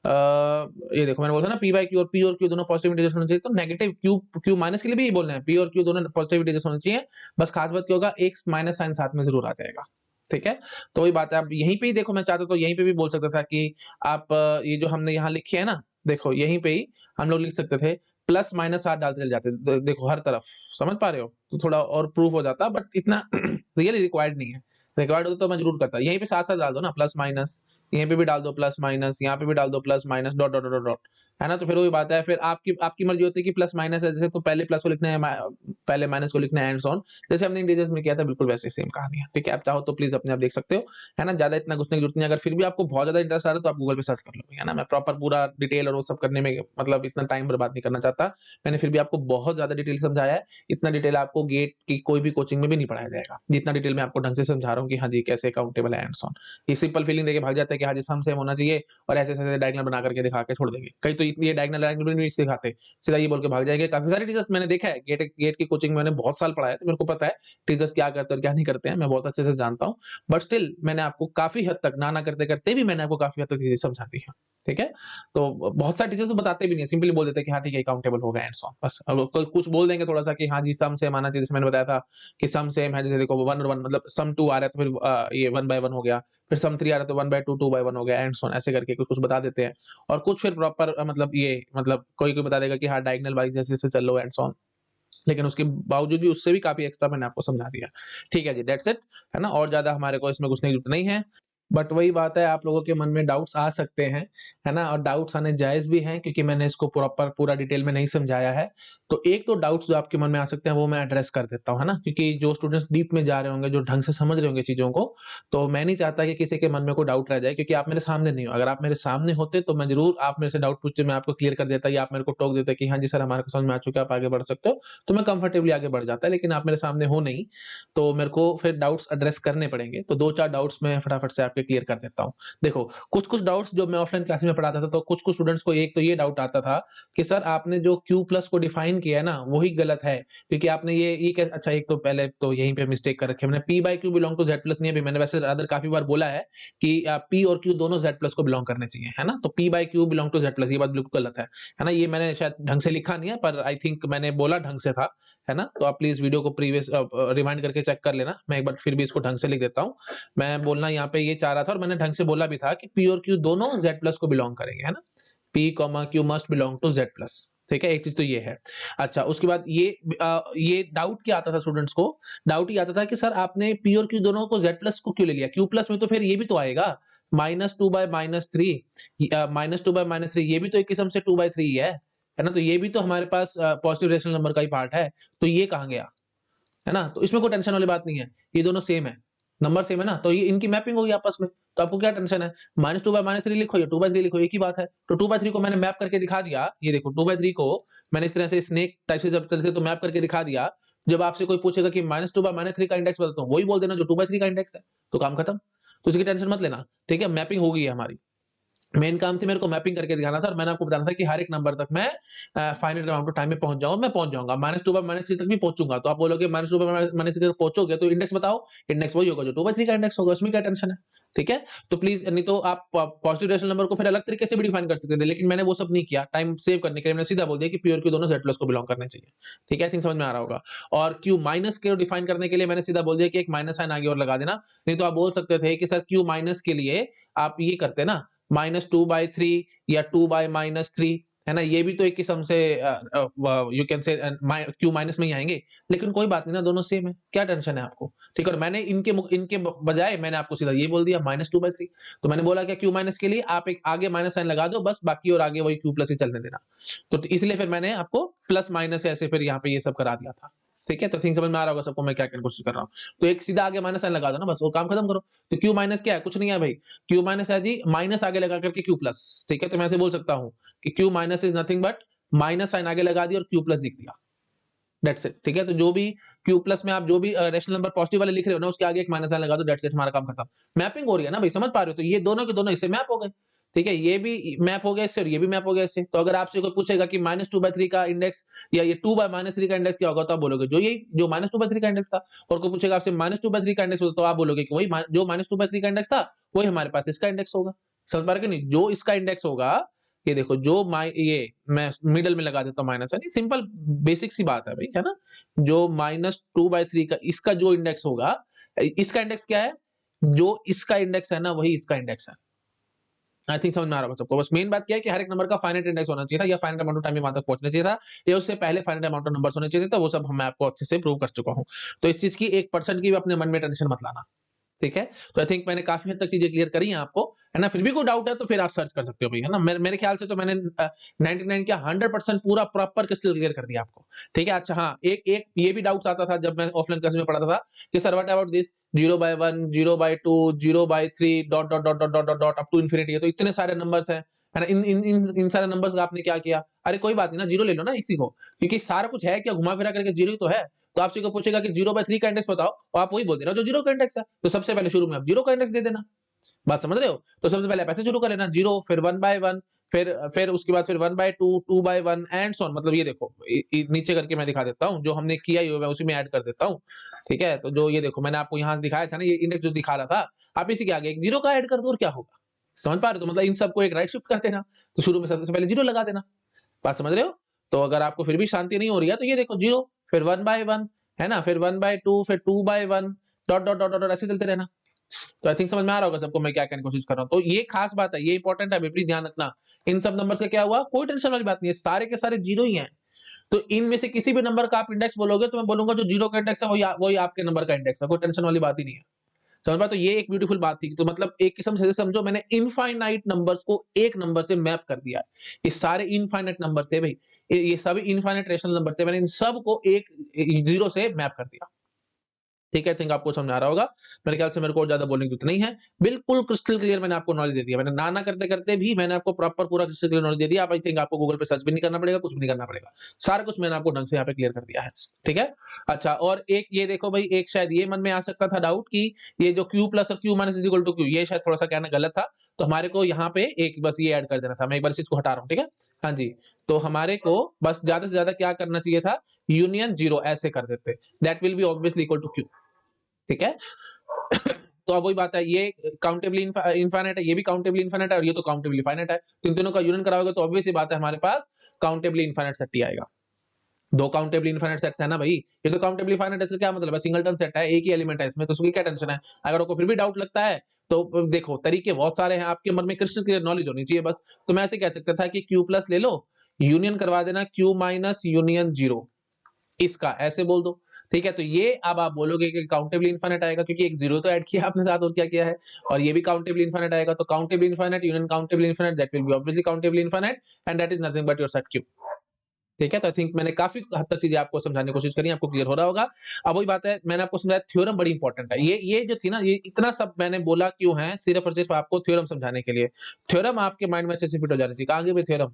[SPEAKER 1] मैंने बोला था ना, पी बाई क्यू और क्यू दोनों पॉजिटिव इंटीजर्स होने चाहिए, तो नेगेटिव क्यू माइनस के लिए भी ये बोलना है, पी और क्यू दोनों पॉजिटिव इंटीजर्स होने चाहिए, बस खास बात क्या होगा, एक माइनस साइन साथ में जरूर आ जाएगा। ठीक है, तो वही बात है, आप यहीं पे ही देखो, मैं चाहता तो यहीं पे भी बोल सकता था कि आप ये जो हमने यहाँ लिखी है ना, देखो यहीं पे ही हम लोग लिख सकते थे, प्लस माइनस साथ डालते चले जाते, देखो हर तरफ, समझ पा रहे हो, तो थोड़ा और प्रूफ हो जाता, बट इतना रियली रिक्वायर्ड नहीं है। रिक्वायर्ड होता तो मैं जरूर करता, यहीं पे साथ साथ डाल दो ना, प्लस माइनस, यहीं पे भी डाल दो प्लस माइनस, यहाँ पे भी डाल दो plus minus, dot dot dot dot, है ना। तो फिर वही बात है, फिर आपकी आपकी मर्जी होती है कि प्लस माइनस है, जैसे तो पहले प्लस को लिखना है, पहले माइनस को लिखना है, एंड सो ऑन, जैसे हमने इंटीजर्स में किया था, बिल्कुल वैसे सेम कहानी है। ठीक है, आप चाहो तो प्लीज अपने आप देख सकते हो, है ना, ज्यादा इतना घुसने की जरूरत नहीं है। अगर फिर भी आपको बहुत ज्यादा इंटरेस्ट आ रहा है तो आप गूगल पे सर्च कर लो, है ना, मैं प्रॉपर पूरा डिटेल और वो सब करने में मतलब इतना टाइम बर्बाद नहीं करना चाहता। मैंने फिर भी आपको बहुत ज्यादा डिटेल समझाया है, इतना डिटेल आपको गेट की कोई भी कोचिंग में भी नहीं पढ़ाया जाएगा, जितना डिटेल मैं आपको ढंग से समझा रहा हूँ कि हाँ जी कैसे काउंटेबल है एंड सो ऑन। ये सिंपल फीलिंग देके भाग जाता है कि हाँ जी सम सेम होना चाहिए, और ऐसे ऐसे डायगोनल बना करके दिखा के छोड़ देंगे, कई तो इतनी डायगोनल भी नहीं सिखाते, सीधा ये बोल के भाग जाएंगे। काफी सारे टीचर्स मैंने देखा है, गेट की कोचिंग मैंने बहुत साल पढ़ाया, तो मेरे को पता है टीचर्स क्या करते हैं और क्या नहीं करते हैं, मैं बहुत अच्छे से जानता हूँ। बट स्टिल मैंने आपको काफी हद तक, ना करते करते भी मैंने आपको काफी हद तक चीजें समझा दी है। ठीक है, तो बहुत सारे टीचर्स तो बताते भी नहीं, सिंपली बोल देते हैं कि हाँ ठीक है काउंटेबल होगा एंड सो ऑन, बस। अब कोई कुछ बोल देंगे थोड़ा सा कि हाँ जी सम सेम आना चाहिए, जैसे मैंने बताया था कि सम सेम है, जैसे देखो वन और वन, मतलब सम टू आ रहा है तो फिर ये वन बाय वन हो गया, फिर सम थ्री आ रहा है तो one by two, two by one हो गया एंड सो ऑन, ऐसे करके कुछ बता देते हैं। और कुछ फिर प्रॉपर मतलब ये मतलब कोई कोई बता देगा कि हाँ डायगोनल वाइज जैसे जैसे चल लो एंड सो ऑन, लेकिन उसके बावजूद भी उससे भी काफी एक्स्ट्रा मैंने आपको समझा दिया। ठीक है जी, दैट्स इट, है ना, और ज्यादा हमारे को इसमें घुसने की जरूरत नहीं है। बट वही बात है, आप लोगों के मन में डाउट्स आ सकते हैं, है ना, और डाउट्स आने जायज भी हैं, क्योंकि मैंने इसको प्रॉपर पूरा डिटेल में नहीं समझाया है। तो एक तो डाउट्स जो आपके मन में आ सकते हैं वो मैं एड्रेस कर देता हूँ, है ना, क्योंकि जो स्टूडेंट्स डीप में जा रहे होंगे, जो ढंग से समझ रहे होंगे चीजों को, तो मैं नहीं चाहता कि किसी के मन में कोई डाउट रह जाए, क्योंकि आप मेरे सामने नहीं हो। अगर आप मेरे सामने होते तो मैं जरूर, आप मेरे से डाउट पूछते, मैं आपको क्लियर कर देता, या आप मेरे को टोक देते कि हाँ जी सर हमारे को समझ में आ चुका है, आप आगे बढ़ सकते हो, तो मैं कंफर्टेबली आगे बढ़ जाता है। लेकिन आप मेरे सामने हो नहीं, तो मेरे को फिर डाउट्स एड्रेस करने पड़ेंगे, तो दो चार डाउट्स मैं फटाफट से आपके पे क्लियर कर देता हूँ। देखो, कुछ-कुछ डाउट्स जो मैं ऑफलाइन क्लासेस में पढ़ाता था, तो कुछ-कुछ स्टूडेंट्स को एक तो ये डाउट आता था कि सर आपने जो Q प्लस को डिफाइन किया है ना, वही गलत है। क्योंकि आपने ये कैसे अच्छा एक तो पहले तो यहीं पे मिस्टेक कर रखी है मैंने, P by Q belong to Z plus नहीं है। अभी मैंने वैसे अदर काफ़ी बार बोला है कि P और Q दोनों Z प्लस को बिलॉन्ग करने चाहिए, है ना? तो P by Q belong to Z plus ये बात बिल्कुल गलत है ना? ये मैंने शायद ढंग से लिखा नहीं है, पर आई थिंक मैंने बोला ढंग से था, है ना? तो आप प्लीज़ वीडियो को प्रीवियस रिवाइंड करके चेक कर लेना। मैं एक बार फिर भी इसको ढंग से लिख देता हूँ। मैं बोलना यहाँ पे ये चाह रहा था और मैंने ढंग से बोला भी था कि P और Q दोनों Z प्लस को बिलॉन्ग करेंगे, है ना? P, Q must belong to Z plus. ठीक है, एक चीज़ तो ये है। अच्छा, उसके बाद ये डाउट क्या आता था स्टूडेंट्स को? डाउट ये आता था कि सर आपने P और Q दोनों को Z प्लस को क्यों ले लिया? Q प्लस में तो फिर ये भी तो आएगा -2/-3 -2/-3 ये भी तो एक किस्म से 2/3 ही है ना? तो ये भी तो हमारे पास पॉजिटिव रेशनल नंबर का ही पार्ट है। तो ये कहाँ गया? है ना? तो इसमें कोई टेंशन वाली बात नहीं है। ये दोनों सेम है, नंबर सेम है ना, तो ये इनकी मैपिंग होगी आपस में। तो आपको क्या टेंशन है? -2/-3 लिखो या 2/3 लिखो, एक ही बात है। तो 2/3 को मैंने मैप करके दिखा दिया। ये देखो 2/3 को मैंने इस तरह से स्नेक टाइप से जब तरह से तो मैप करके दिखा दिया। जब आपसे कोई पूछेगा कि -2/-3 का इंडेक्स बता दो, वही बोल देना जो 2/3 का इंडेक्स है, तो काम खत्म। तो इसकी टेंशन मत लेना, ठीक है? मैपिंग हो गई है हमारी। मेन काम थी मेरे को मैपिंग करके दिखाना था और मैंने आपको बताना था कि हर एक नंबर तक मैं फाइनाइट अमाउंट ऑफ टाइम में पहुंच जाऊंगा, मैं पहुंच जाऊंगा -2/-3 तक भी पहुंचूंगा। तो आप बोलोगे -2/-3 तक पहुंचोगे तो इंडेक्स बताओ, इंडेक्स वही होगा जो 2/3 का इंडेक्स होगा, उसमें क्या टेंशन है? ठीक है, तो प्लीज नहीं तो आप पॉजिटिव रेशनल नंबर को फिर अलग तरीके से भी डिफाइन कर सकते थे, लेकिन मैंने वो सब नहीं किया। टाइम सेव करने के लिए मैंने सीधा बोल दिया कि पी और क्यू दोनों Z प्लस को बिलोंग करने चाहिए। ठीक है, आई थिंक समझ में आ रहा होगा। और क्यू माइनस के डिफाइन करने के लिए मैंने सीधा बोल दिया कि एक माइनस साइन आगे और लगा देना। नहीं तो आप बोल सकते थे कि सर क्यू माइनस के लिए आप ये करते ना -2/3 या 2/-3, है ना? ये भी तो एक किस्म से यू कैन से क्यू माइनस में ही आएँगे। लेकिन कोई बात नहीं ना, दोनों सेम है, क्या टेंशन है आपको? ठीक है, और मैंने इनके बजाय मैंने आपको सीधा ये बोल दिया -2/3। तो मैंने बोला क्या क्यू माइनस के लिए आप एक आगे माइनस साइन लगा दो बस, बाकी और आगे वही क्यू प्लस ही चलने देना। तो इसलिए फिर मैंने आपको प्लस माइनस ऐसे फिर यहाँ पे ये सब करा दिया था। ठीक है, तो थिंक समझ में आ रहा होगा सबको मैं क्या कहने की कोशिश कर रहा हूँ। तो एक सीधा आगे माइनस साइन लगा दो ना बस, वो काम खत्म करो। तो क्यू माइनस क्या है? कुछ नहीं है भाई। क्यू माइनस है जी माइनस आगे लगा करके क्यू प्लस। ठीक है, तो मैं ऐसे बोल सकता हूँ कि Q minus is nothing but minus sign आगे लगा दिया और क्यू प्लस लिख दिया। That's it. ठीक है, तो जो भी क्यू प्लस में आप जो भी रेशनल नंबर पॉजिटिव वाले लिख रहे हो ना, उसके आगे एक माइनस साइन लगा दो। दैट्स इट, हमारा काम खत्म। मैपिंग हो रही है ना भाई, समझ पा रहे हो? तो ये दोनों के दोनों इससे मैप हो गए। ठीक है, ये भी मैप हो गया इससे और ये भी मैप हो गया इससे। तो अगर आपसे कोई पूछेगा कि -2/3 का इंडेक्स या ये 2/-3 का इंडेक्स क्या होगा, तो आप बोलोगे जो -2/3 का इंडेक्स था। और कोई पूछेगा आपसे -2/3 का इंडेक्स, तो आप बोलोगे कि वही जो -2/3 का इंडेक्स था, वही हमारे पास इसका इंडेक्स होगा। समझ पा रहे हो कि नहीं? जो इसका इंडेक्स होगा, ये देखो जो ये मैं मिडल में लगा देता हूँ माइनस, यानी सिंपल बेसिक सी बात है भाई, है ना? जो -2/3 का इसका जो इंडेक्स होगा, इसका इंडेक्स क्या है? जो इसका इंडेक्स है ना, वही इसका इंडेक्स है। आई थिंक समझ में आ रहा होगा सबको। बस मेन बात क्या है कि हर एक नंबर का फाइनाइट इंडेक्स होना चाहिए था, या फाइनाइट अमाउंट ऑफ टाइम में वहां तक पहुंचना चाहिए था, या उससे पहले फाइनाइट अमाउंट ऑफ नंबर्स होने चाहिए थे, तो वो सब मैं आपको अच्छे से प्रूव कर चुका हूँ। तो इस चीज की 1% की भी अपने मन में टेंशन मत लाना। ठीक है, तो आई थिंक मैंने काफी हद तक चीजें क्लियर करी हैं आपको, है ना? फिर भी कोई डाउट है तो फिर आप सर्च कर सकते हो भाई, है ना? मेरे ख्याल से तो मैंने 99 क्या 100% पूरा प्रॉपर क्रिस्टल क्लियर कर दिया आपको। ठीक है, अच्छा हाँ, एक एक ये भी डाउट्स आता था जब मैं ऑफलाइन क्लास में पढ़ाता था कि sir what about this 0/1 0/2 0/3 dot dot dot dot dot dot dot up to infinity है, तो इतने सारे नंबर्स हैं, है ना? इन सारे नंबर्स का आपने क्या किया? अरे कोई बात नहीं ना, जीरो ले लो ना इसी को, क्योंकि सारा कुछ है क्या, घुमा फिरा करके जीरो ही तो है। तो आपसे कोई पूछेगा कि 0/3 का इंडेक्स बताओ, और आप वही बोल देना जो जीरो का इंडेक्स है। तो सबसे पहले शुरू में आप जीरो का इंडेक्स दे देना। बात समझ रहे हो? तो सबसे पहले आप ऐसे शुरू कर लेना, 0 फिर 1/1 फिर उसके बाद फिर 1/2 2/1 एंड सो ऑन। मतलब ये देखो नीचे करके मैं दिखा देता हूँ, जो हमने किया ही मैं उसी में ऐड कर देता हूँ। ठीक है, तो जो ये देखो मैंने आपको यहाँ दिखाया था ना, ये इंडेक्स जो दिखा रहा था, आप इसी के आगे एक जीरो का ऐड कर दो और क्या होगा? समझ पा रहे हो? तो मतलब इन सबको एक राइट शिफ्ट कर देना। तो शुरू में सबसे पहले जीरो लगा देना। बात समझ रहे हो? तो अगर आपको फिर भी शांति नहीं हो रही है, तो ये देखो 0 फिर 1/1, है ना? फिर 1/2 फिर 2/1 डॉट डॉट डॉट डॉट ऐसे चलते रहना। तो आई थिंक समझ में आ रहा होगा सबको मैं क्या कहने की कोशिश कर रहा हूँ। तो ये खास बात है, ये इंपॉर्टेंट है, प्लीज ध्यान रखना। इन सब नंबर्स का क्या हुआ, कोई टेंशन वाली बात नहीं है, सारे के सारे जीरो ही हैं। तो इनमें से किसी भी नंबर का आप इंडेक्स बोलोगे, तो मैं बोलूंगा जो जीरो का इंडेक्स है वही आपके नंबर का इंडेक्स है, कोई टेंशन वाली बात ही नहीं है। समझ पाए? तो ये एक ब्यूटीफुल बात थी। तो मतलब एक किस्म से समझो मैंने इनफाइनाइट नंबर्स को एक नंबर से मैप कर दिया है। ये सारे इनफाइनाइट नंबर थे भाई, ये सभी इनफाइनाइट रेशनल नंबर थे, मैंने इन सब को एक जीरो से मैप कर दिया। ठीक है, थिंक आपको समझ आ रहा होगा। मेरे ख्याल से मेरे को और ज्यादा बोलने की जरूरत नहीं है। बिल्कुल क्रिस्टल क्लियर मैंने आपको नॉलेज दे दिया। मैंने ना करते करते भी मैंने आपको प्रॉपर पूरा क्रिस्टल क्लियर नॉलेज दे दिया। अब आई थिंक आपको गूगल पे सर्च भी नहीं करना पड़ेगा, कुछ भी नहीं करना पड़ेगा, सारा कुछ मैंने आपको ढंग से यहाँ पे क्लियर कर दिया है। ठीक है, अच्छा, और एक ये देखो भाई, एक शायद ये मन में आ सकता था डाउट कि ये जो q प्लस और q minus is equal to q, ये शायद थोड़ा सा कहना गलत था, तो हमारे को यहाँ पे एक बस ये ऐड कर देना था। मैं एक बार इसको हटा रहा हूँ, ठीक है। हाँ जी, तो हमारे को बस ज्यादा से ज्यादा क्या करना चाहिए था, यूनियन 0 ऐसे कर देते, that will be obviously equal to q। ठीक है, तो अब वही बात है, ये काउंटेबली इनफाइनाइट है, ये भी काउंटेबली इनफाइनाइट है, और ये तो काउंटेबली फाइनाइट है, तो इन दोनों का यूनियन कराओगे तो ऑब्वियस बात है हमारे पास काउंटेबली इनफाइनाइट सेट ही आएगा। दो काउंटेबली इनफाइनाइट सेट्स है ना भाई, ये तो काउंटेबली फाइनाइट है, इसका क्या मतलब है, सिंगलटन सेट है, एक ही एलिमेंट है इसमें, तो उसकी क्या टेंशन है। अगर आपको फिर भी डाउट लगता है तो देखो तरीके बहुत सारे हैं, आपके मन में क्रिस्टल क्लियर नॉलेज होनी चाहिए बस। तो मैं ऐसे कह सकता था कि q प्लस ले लो, यूनियन करवा देना q माइनस यूनियन 0, इसका ऐसे बोल दो। ठीक है, तो ये अब आप बोलोगे कि काउंटेबली इनफाइनाइट आएगा, क्योंकि एक 0 तो ऐड किया आपने साथ, और क्या किया है, और ये भी काउंटेबली इनफाइनाइट आएगा, तो countably infinite union countably infinite, that will be obviously countably infinite, and that is nothing but your set q। ठीक है, तो आई थिंक मैंने काफी हद तक चीजें आपको समझाने की कोशिश करी, आपको क्लियर हो रहा होगा। अब वही बात है, मैंने आपको समझाया थ्योरम बड़ी इंपॉर्टेंट है। ये जो थी ना, ये इतना सब मैंने बोला क्यों है, सिर्फ और सिर्फ आपको थ्योरम समझाने के लिए। थ्योरम आपके माइंड में अच्छे से फिट हो जानी चाहिए। कहाँ गए थ्योरम,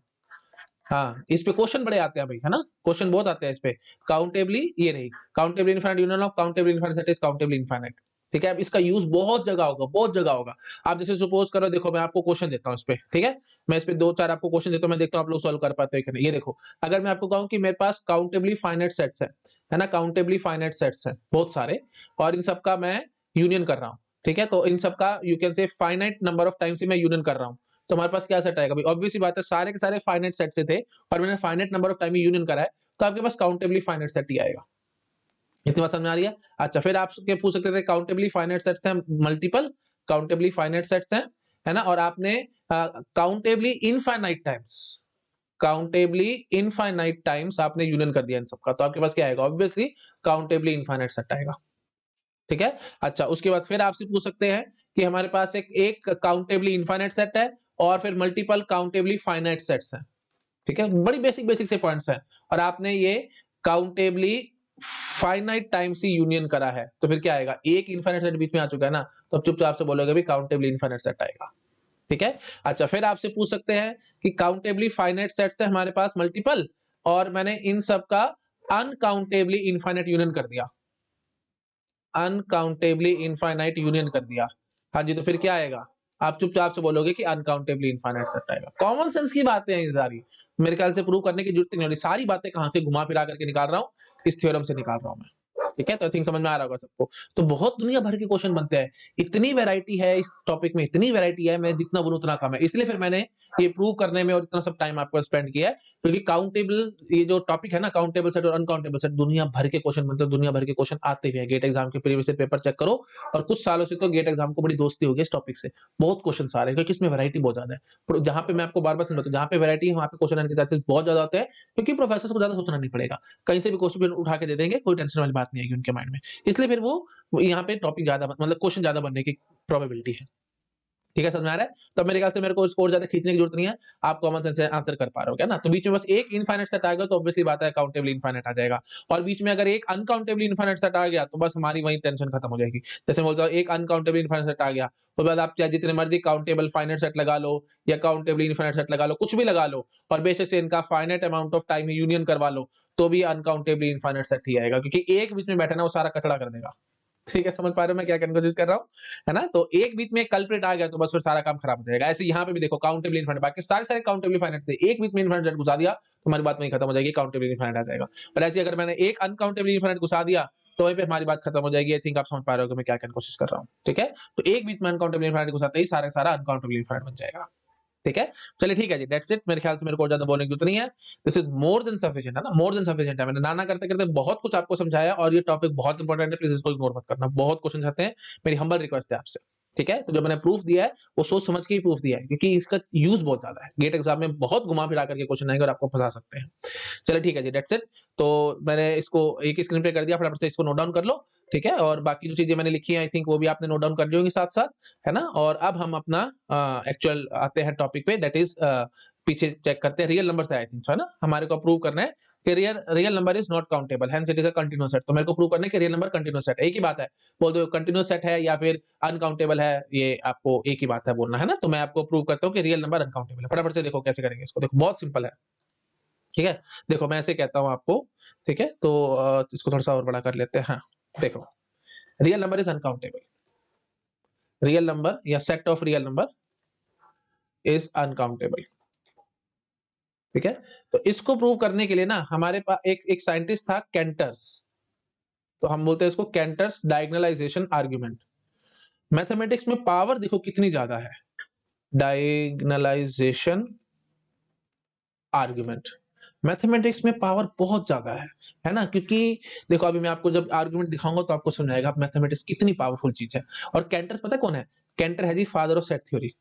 [SPEAKER 1] हाँ, इस पे क्वेश्चन बड़े आते हैं भाई, है ना, क्वेश्चन बहुत आते हैं इस पे। काउंटेबली, ये रही countably infinite union of countably infinite set is countably infinite. ठीक है, अब इसका यूज बहुत जगह होगा, बहुत जगह होगा। आप जैसे सपोज करो, देखो मैं आपको क्वेश्चन देता हूँ इस पे, ठीक है, मैं इस पे 2-4 आपको क्वेश्चन देता हूँ, मैं देखता हूँ आप लोग सॉल्व कर पाते हो कि नहीं। ये देखो, अगर मैं आपको कहूँ कि मेरे पास काउंटेबली फाइनाइट सेट्स है ना, काउंटेबली फाइनाइट सेट्स है बहुत सारे, और इन सबका मैं यूनियन कर रहा हूँ। ठीक है, तो इन सबका यू कैन से फाइनाइट नंबर ऑफ टाइम से मैं यूनियन कर रहा हूँ, तो हमारे पास क्या सेट आएगा भाई, ऑब्वियस सी बात है, सारे के सारे फाइनाइट सेट से थे, और मैंने फाइनाइट नंबर ऑफ टाइम में यूनियन करा है, तो आपके पास काउंटेबली फाइनाइट सेट ही आएगा। इतनी बात समझ में आ रही है। अच्छा, फिर आप पूछ सकते थे काउंटेबली फाइनाइट सेट्स हैं मल्टीपल, काउंटेबली फाइनाइट सेट्स हैं, है ना, और आपने countably infinite times, countably infinite times आपने यूनियन कर दिया इन सबका, तो आपके पास क्या आएगा, ऑब्वियसली काउंटेबली इनफाइनाइट सेट आएगा। ठीक है, अच्छा, उसके बाद फिर आपसे पूछ सकते हैं कि हमारे पास एक काउंटेबली इनफाइनाइट सेट है, और फिर मल्टीपल काउंटेबली फाइनाइट सेट्स हैं। ठीक है, बड़ी बेसिक बेसिक से पॉइंट्स हैं, और आपने ये काउंटेबली फाइनाइट टाइम से यूनियन करा है, तो फिर क्या आएगा, एक इनफाइनाइट सेट बीच में आ चुका है ना, तो अब चुपचाप से बोलोगे भी काउंटेबली इनफाइनाइट सेट आएगा। ठीक है, अच्छा, फिर आपसे पूछ सकते हैं कि काउंटेबली फाइनाइट सेट से हमारे पास मल्टीपल, और मैंने इन सब का अनकाउंटेबली इनफाइनाइट यूनियन कर दिया, अनकाउंटेबली इनफाइनाइट यूनियन कर दिया। हाँ जी, तो फिर क्या आएगा, आप चुपचाप से बोलोगे कि अनकाउंटेबली इनफाइनाइट सेट आएगा। कॉमन सेंस की बातें हैं ये सारी, मेरे ख्याल से प्रूव करने की जरूरत नहीं हो रही, सारी बातें कहां से घुमा फिरा करके निकाल रहा हूँ, इस थ्योरम से निकाल रहा हूं मैं। ठीक है, तो आई थिंक समझ में आ रहा होगा सबको। तो बहुत दुनिया भर के क्वेश्चन बनते हैं, इतनी वैरायटी है इस टॉपिक में, इतनी वैरायटी है, मैं जितना बोलूं उतना कम है, इसलिए फिर मैंने ये प्रूव करने में और इतना सब टाइम आपको स्पेंड किया है, क्योंकि काउंटेबल ये जो टॉपिक है ना, काउंटेबल सेट और अनकाउंटेबल सेट, दुनिया भर के क्वेश्चन बनते हैं, दुनिया भर के क्वेश्चन आते भी हैं। गेट एग्जाम के प्रीवियस पेपर चेक करो, और कुछ सालों से तो गेट एग्जाम को बड़ी दोस्ती हो गई इस टॉपिक से, बहुत क्वेश्चन आ रहे हैं, क्योंकि इसमें वैरायटी बहुत ज्यादा है। जहां पे मैं आपको बार बार समझाता हूं, जहां पे वैरायटी है वहां पे क्वेश्चन आने के चांसेस बहुत ज्यादा होते हैं, क्योंकि प्रोफेसर को ज्यादा सोचना नहीं पड़ेगा, कहीं से भी क्वेश्चन उठा के दे देंगे, कोई टेंशन वाली बात नहीं आएगी उनके माइंड में, इसलिए फिर वो यहाँ पे टॉपिक ज्यादा मतलब क्वेश्चन ज्यादा बनने की प्रोबेबिलिटी है। ठीक है, समझ में आ रहा है। तब मेरे ख्याल से मेरे को स्कोर ज्यादा खींचने की जरूरत नहीं है, आप कॉमन सेंस से आंसर कर पा रहे हो क्या ना। तो बीच में बस एक इनफाइनाइट सेट आ गया तो ऑब्वियसली बात है काउंटेबली इनफाइनाइट आ जाएगा, और बीच में अगर एक अनकाउंटेबली इनफाइनाइट सेट आ गया तो बस हमारी वही टेंशन खत्म हो जाएगी। जैसे बोलता हूँ एक अनकाउंटेबली इनफाइनाइट सेट आ गया, तो बाद आप चाहे जितने मर्जी काउंटेबल फाइनाइट सेट लगा लो, या काउंटेबली इनफाइनाइट सेट लगा लो, कुछ भी लगा लो, और बेशक से इनका finite amount of time union करवा लो, तो भी अनकाउंटेबली इनफाइनाइट सेट ही आएगा, क्योंकि एक बीच में बैठा ना वो सारा कचड़ा कर देगा। ठीक है, समझ पा रहे हो मैं क्या कहने की कोशिश कर रहा हूँ, है ना। तो एक बीच में कल्प्रिट आ गया तो बस फिर सारा काम खराब हो जाएगा। ऐसे यहाँ पे भी देखो काउंटेबली इनफाइनाइट, बाकी सारे सारे काउंटेबली फाइनाइट थे, एक बीच में इनफाइनाइट घुसा दिया तो हमारी बात वहीं खत्म हो जाएगी, काउंटेबली इनफाइनाइट आ जाएगा। और ऐसे अगर मैंने एक अनकाउंटेबली इनफाइनाइट घुसा दिया तो वहीं पे हमारी बात खत्म हो जाएगी। आई थिंक आप समझ पा रहे हो कि मैं क्या कहने की कोशिश कर रहा हूँ। ठीक है, तो एक बीच में अनकाउंटेबली इनफाइनाइट घुसाते ही सारा सारा अनकाउंटेबली इनफाइनाइट बन जाएगा। ठीक है, चलिए ठीक है जी, दैट्स इट। मेरे ख्याल से मेरे को ज्यादा बोलने की जरूरत नहीं है, this is more than sufficient, है ना, मोर देन सफिशिएंट है। मैंने नाना करते करते बहुत कुछ आपको समझाया, और ये टॉपिक बहुत इंपॉर्टेंट है, प्लीज इसको इग्नोर मत करना। बहुत क्वेश्चन आते हैं, मेरी हम्बल रिक्वेस्ट है आपसे। ठीक है, तो जो मैंने प्रूफ दिया है वो सोच समझ के ही प्रूफ दिया है, क्योंकि इसका यूज बहुत ज्यादा है, गेट एग्जाम में बहुत घुमा फिरा करके क्वेश्चन आएंगे और आपको फंसा सकते हैं। चलिए ठीक है जी, दैट्स इट। तो मैंने इसको एक स्क्रीन पे कर दिया, फटाफट से इसको नोट डाउन कर लो। ठीक है, और बाकी जो चीजें मैंने लिखी है आई थिंक वो भी आपने नोट डाउन कर ली होंगी साथ साथ, है ना। और अब हम अपना एक्चुअल आते हैं टॉपिक पे, दैट इज पीछे चेक करते हैं, रियल नंबर से आई थिंक सो, है ना, हमारे को प्रूव करना है कि real number is not countable, hence it is a continuous set. तो मेरे को प्रूव करना है कि रियल नंबर कंटीन्यूअस सेट है, एक ही बात है, बोल दो कंटीन्यूअस सेट है या फिर अनकाउंटेबल है, ये आपको एक ही बात है बोलना, है ना। तो मैं आपको प्रूव करता हूँ कि रियल नंबर अनकाउंटेबल है। फटाफट से देखो कैसे करेंगे इसको, देखो बहुत सिंपल है, ठीक है। देखो मैं ऐसे कहता हूँ आपको, ठीक है, तो इसको थोड़ा सा और बड़ा कर लेते हैं। हाँ देखो, real number is uncountable, real number या set of real number is uncountable, ठीक है। तो इसको प्रूव करने के लिए ना हमारे पास एक साइंटिस्ट था कैंटर्स, तो हम बोलते हैं इसको कैंटर्स डायगोनलाइजेशन आर्गुमेंट। मैथमेटिक्स में पावर देखो कितनी ज्यादा है, डायगोनलाइजेशन आर्गुमेंट, मैथमेटिक्स में पावर बहुत ज्यादा है ना, क्योंकि देखो अभी मैं आपको जब आर्गुमेंट दिखाऊंगा तो आपको समझ आएगा मैथमेटिक्स कितनी पावरफुल चीज है। और कैंटर्स पता कौन है, कैंटर है जी father of set theory.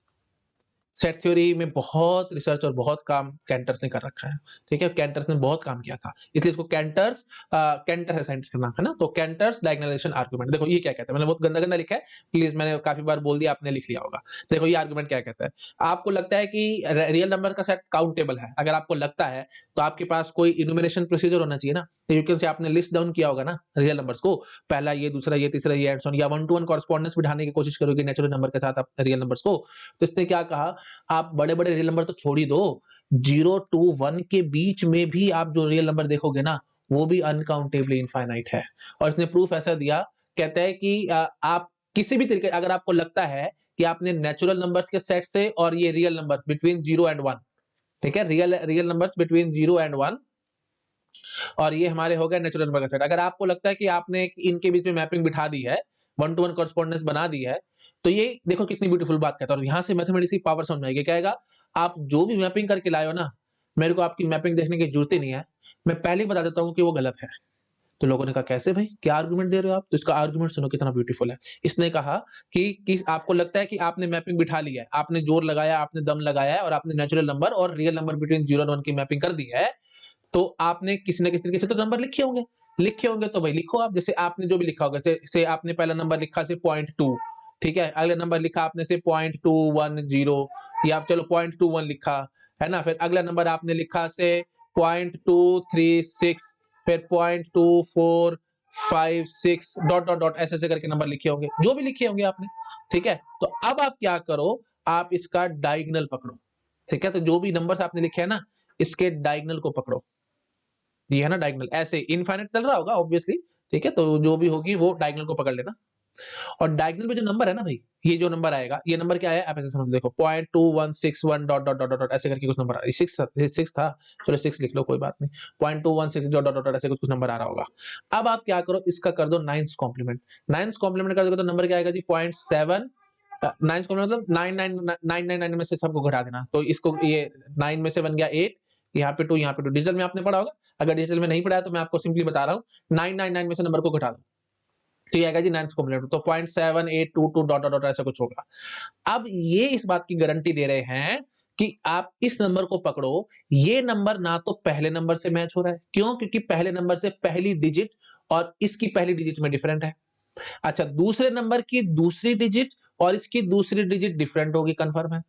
[SPEAKER 1] Set theory में बहुत रिसर्च और बहुत काम कैंटर्स ने कर रखा है, ठीक है, कैंटर्स ने बहुत काम किया था, इसलिए इसको कैंटर्स, कैंटर है साइंटिस्ट का नाम, है ना। तो कैंटर्स डायगोनलाइजेशन आर्गुमेंट, देखो ये क्या कहता है, मैंने बहुत गंदा गंदा लिखा है, प्लीज, मैंने काफी बार बोल दिया, आपने लिख लिया होगा। देखो ये आर्गुमेंट क्या कहता है, आपको लगता है कि रियल नंबर का सेट काउंटेबल है, अगर आपको लगता है तो आपके पास कोई इनुमरेशन प्रोसीजर होना चाहिए ना, तो यू कैन से आपने लिस्ट डाउन किया होगा ना रियल नंबर्स को, पहला ये, दूसरा ये, तीसरा ये, एंड सो ऑन, या 1 to 1 कॉरेस्पॉन्डेंस बिठाने की कोशिश करोगे नेचुरल नंबर के साथ आप रियल नंबर्स को। तो इसने क्या कहा, आप बड़े बड़े रियल नंबर तो छोड़ ही दो, 0 to 1 के बीच में भी आप जो रियल नंबर देखोगे ना वो भी अनकाउंटेबली इनफाइनाइट है। और इसने प्रूफ ऐसा दिया, कहता है कि आप किसी भी तरीके, अगर आपको लगता है कि आपने नेचुरल नंबर्स के सेट से और ये रियल नंबर्स बिटवीन 0 and 1, ठीक है, real real numbers between 0 and 1, और ये हमारे हो गए नेचुरल नंबर का सेट, अगर आपको लगता है कि आपने इनके बीच में मैपिंग बिठा दी है, 1 to 1 कॉरेस्पॉन्डेंस बना दी है, तो ये देखो कितनी ब्यूटीफुल बात कहता है। और यहाँ से मैथमेटिक्स की पावर समझ आएगी, क्या आएगा, आप जो भी मैपिंग करके लाए हो ना, मेरे को आपकी मैपिंग देखने की जरूरत ही नहीं है, मैं पहले ही बता देता हूँ कि वो गलत है। तो लोगों ने कहा कैसे भाई, क्या आर्गुमेंट दे रहे हो आप, तो इसका आर्गुमेंट सुनो कितना ब्यूटीफुल है। इसने कहा कि आपको लगता है कि आपने मैपिंग बिठा ली है, आपने जोर लगाया, आपने दम लगाया है, और आपने नेचुरल नंबर और रियल नंबर बिटवीन 0 and 1 की मैपिंग कर दी है, तो आपने किसी ना किसी तरीके से तो नंबर लिखे होंगे तो भाई लिखो आप, जैसे आपने जो भी लिखा होगा, जैसे आपने पहला नंबर लिखा से 0.2, ठीक है, अगला नंबर लिखा आपने से 0.210, या चलो 0.21 लिखा, है ना, फिर अगला नंबर आपने लिखा से 0.236, फिर 0.2456 डॉट डॉट डॉट ऐसे ऐसे करके नंबर लिखे होंगे, जो भी लिखे होंगे आपने, ठीक है। तो अब आप क्या करो, आप इसका डायगोनल पकड़ो, ठीक है, तो जो भी नंबर्स आपने लिखे हैं ना, इसके डायगोनल को पकड़ो, ये है ना डायगोनल, ऐसे इनफाइनाइट चल रहा होगा ऑब्वियसली, ठीक है, तो जो भी होगी वो डायगोनल को पकड़ लेना। और डायगोनल में जो नंबर है ना भाई, ये जो नंबर आएगा, ये नंबर क्या है आप ऐसे समझ, देखो 0.2161 डॉट डॉट डॉट डॉट ऐसे करके कुछ नंबर आ रहा है, सिक्स था, चलो 6 लिख लो कोई बात नहीं, 0.216 डॉट डॉट डॉट ऐसे कुछ नंबर आ रहा होगा। अब आप क्या करो, इसका कर दो 9th कॉम्प्लीमेंट, 9th कॉम्प्लीमेंट कर दोगे तो नंबर क्या आएगा जी 0.7, 9th कॉम्प्लीमेंट मतलब 999 में से सबको घटा देना, तो इसको ये 9 में से बन गया 8, यहाँ पे 2, यहाँ पे 2, डिजिटल में आपने पढ़ा होगा, अगर डिजिटल में नहीं पढ़ा है तो मैं आपको सिंपली बता रहा हूँ, 999 में से नंबर को घटा दो, तो ये आएगा जी 9th कॉम्प्लीमेंट, तो 0.7822 डॉट डॉट डॉट ऐसा कुछ होगा। अब ये इस बात की गारंटी दे रहे हैं कि आप इस नंबर को पकड़ो, ये नंबर ना तो पहले नंबर से मैच हो रहा है, क्यों, क्योंकि पहले नंबर से पहली डिजिट और इसकी पहली डिजिट में डिफरेंट है। अच्छा, दूसरे नंबर की दूसरी डिजिट और इसकी दूसरी डिजिट डिफरेंट होगी, कंफर्म है।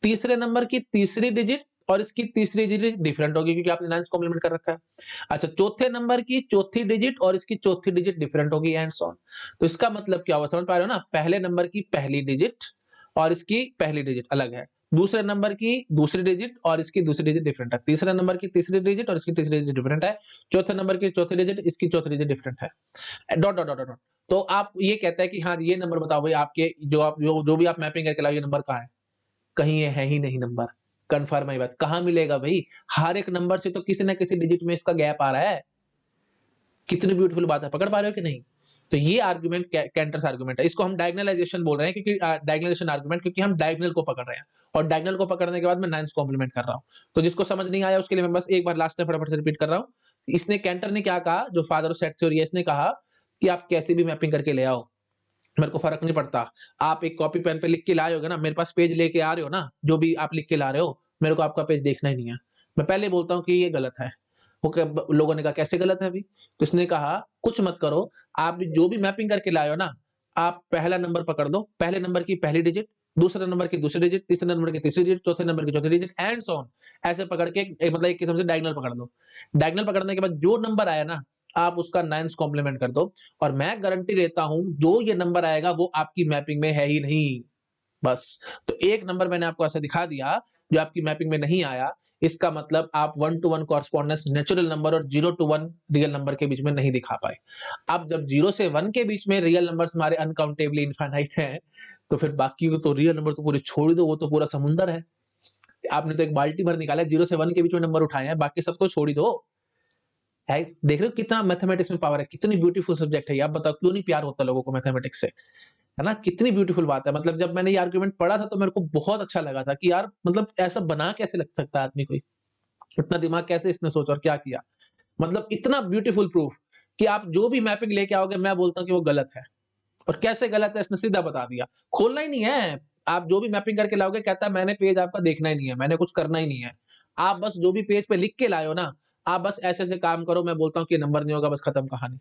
[SPEAKER 1] तीसरे नंबर की तीसरी डिजिट और इसकी तीसरी डिजिट डिफरेंट होगी, क्योंकि आपने 9th कॉम्प्लीमेंट कर रखा है। अच्छा, चौथे नंबर की चौथी डिजिट और इसकी चौथी डिजिट डिफरेंट होगी, एंड सो ऑन। तो इसका मतलब क्या हुआ, समझ पा रहे हो ना, पहले नंबर की पहली डिजिट और इसकी पहली डिजिट अलग है, दूसरे नंबर की दूसरी डिजिट और इसकी दूसरी डिजिट डिफरेंट है, तीसरे नंबर की तीसरी डिजिट और इसकी तीसरी डिजिट डिफरेंट है, चौथे नंबर की चौथी डिजिट, इसकी चौथी डिजिट डिफरेंट है, डॉट डॉट डॉट डॉट। तो आप ये कहता है कि हाँ ये नंबर बताओ भाई, आपके जो भी आप मैपिंग करके लाओ, ये नंबर कहाँ है, कहीं ये है ही नहीं नंबर, कंफर्म है बात, कहाँ मिलेगा भाई, हर एक नंबर से तो किसी ना किसी डिजिट में इसका गैप आ रहा है। कितनी ब्यूटीफुल बात है, पकड़ पा रहे हो कि नहीं। तो ये आर्गुमेंट कैंटर्स आर्गुमेंट है, इसको हम डायगोनलाइजेशन बोल रहे हैं, क्योंकि डायगोनलाइजेशन आर्गुमेंट, क्योंकि हम डायगोनल को पकड़ रहे हैं, और डायगोनल को पकड़ने के बाद मैं 9th कॉम्प्लीमेंट कर रहा हूं। तो जिसको समझ नहीं आया उसके लिए मैं बस एक बार लास्ट में फटाफट से रिपीट कर रहा हूं। इसने कैंटर ने क्या कहा, जो फादर ऑफ सेट थ्योरी है, इसने कहा कि आप कैसे भी मैपिंग करके ले आओ, मेरे को फर्क नहीं पड़ता, आप एक कॉपी पेन पे लिख के लाए होगे ना, मेरे पास पेज लेके आ रहे हो ना, जो भी आप लिख के ला रहे हो, मेरे को आपका पेज देखना ही नहीं है। मैं पहले बोलता हूँ कि ये गलत है। लोगों ने कहा कैसे गलत है अभी, तो इसने कहा कुछ मत करो, आप जो भी मैपिंग करके लाए हो ना, आप पहला नंबर पकड़ दो, पहले नंबर की पहली डिजिट दूसरे नंबर की दूसरी डिजिट, तीसरे नंबर की तीसरी डिजिट, चौथे नंबर की चौथी डिजिट एंड सो ऑन। ऐसे पकड़ के मतलब एक किस्म से डायगोनल पकड़ लो। डायगोनल पकड़ने के बाद जो नंबर आया ना, आप उसका 9th कॉम्प्लीमेंट कर दो, और मैं गारंटी देता हूं जो ये नंबर आएगा वो आपकी मैपिंग में है ही नहीं, बस। तो एक नंबर मैंने आपको ऐसा दिखा दिया जो आपकी मैपिंग में नहीं आया, इसका मतलब आप 1 to 1 कॉरेस्पॉन्डेंस नेचुरल नंबर और 0 to 1 रियल नंबर के बीच में नहीं दिखा पाए। अब जब 0 से 1 के बीच में रियल नंबर्स हमारे अनकाउंटेबली इनफाइनाइट हैं, तो फिर बाकी को तो रियल नंबर तो पूरे छोड़ दो, वो तो पूरा समुंदर है। आपने तो एक बाल्टी भर निकाला है, 0 से 1 के बीच में नंबर उठाए हैं, बाकी सबको छोड़ ही दो। है, देख रहे हो कितना मैथमेटिक्स में पावर है, कितनी ब्यूटीफुल सब्जेक्ट है ये। आप बताओ क्यों नहीं प्यार होता लोगों को मैथमेटिक्स से, है ना? कितनी ब्यूटीफुल बात है। मतलब जब मैंने ये आर्गुमेंट पढ़ा था तो मेरे को बहुत अच्छा लगा था कि यार मतलब ऐसा बना कैसे लग सकता है आदमी कोई, इतना दिमाग कैसे इसने सोचा और क्या किया। मतलब इतना ब्यूटीफुल प्रूफ कि आप जो भी मैपिंग लेके आओगे मैं बोलता हूँ कि वो गलत है। और कैसे गलत है इसने सीधा बता दिया, खोलना ही नहीं है। आप जो भी मैपिंग करके लाओगे कहता है मैंने पेज आपका देखना ही नहीं है, मैंने कुछ करना ही नहीं है। आप बस जो भी पेज पे लिख के लाए हो ना, आप बस ऐसे ऐसे काम करो, मैं बोलता हूँ कि नंबर नहीं होगा, बस खत्म कहानी।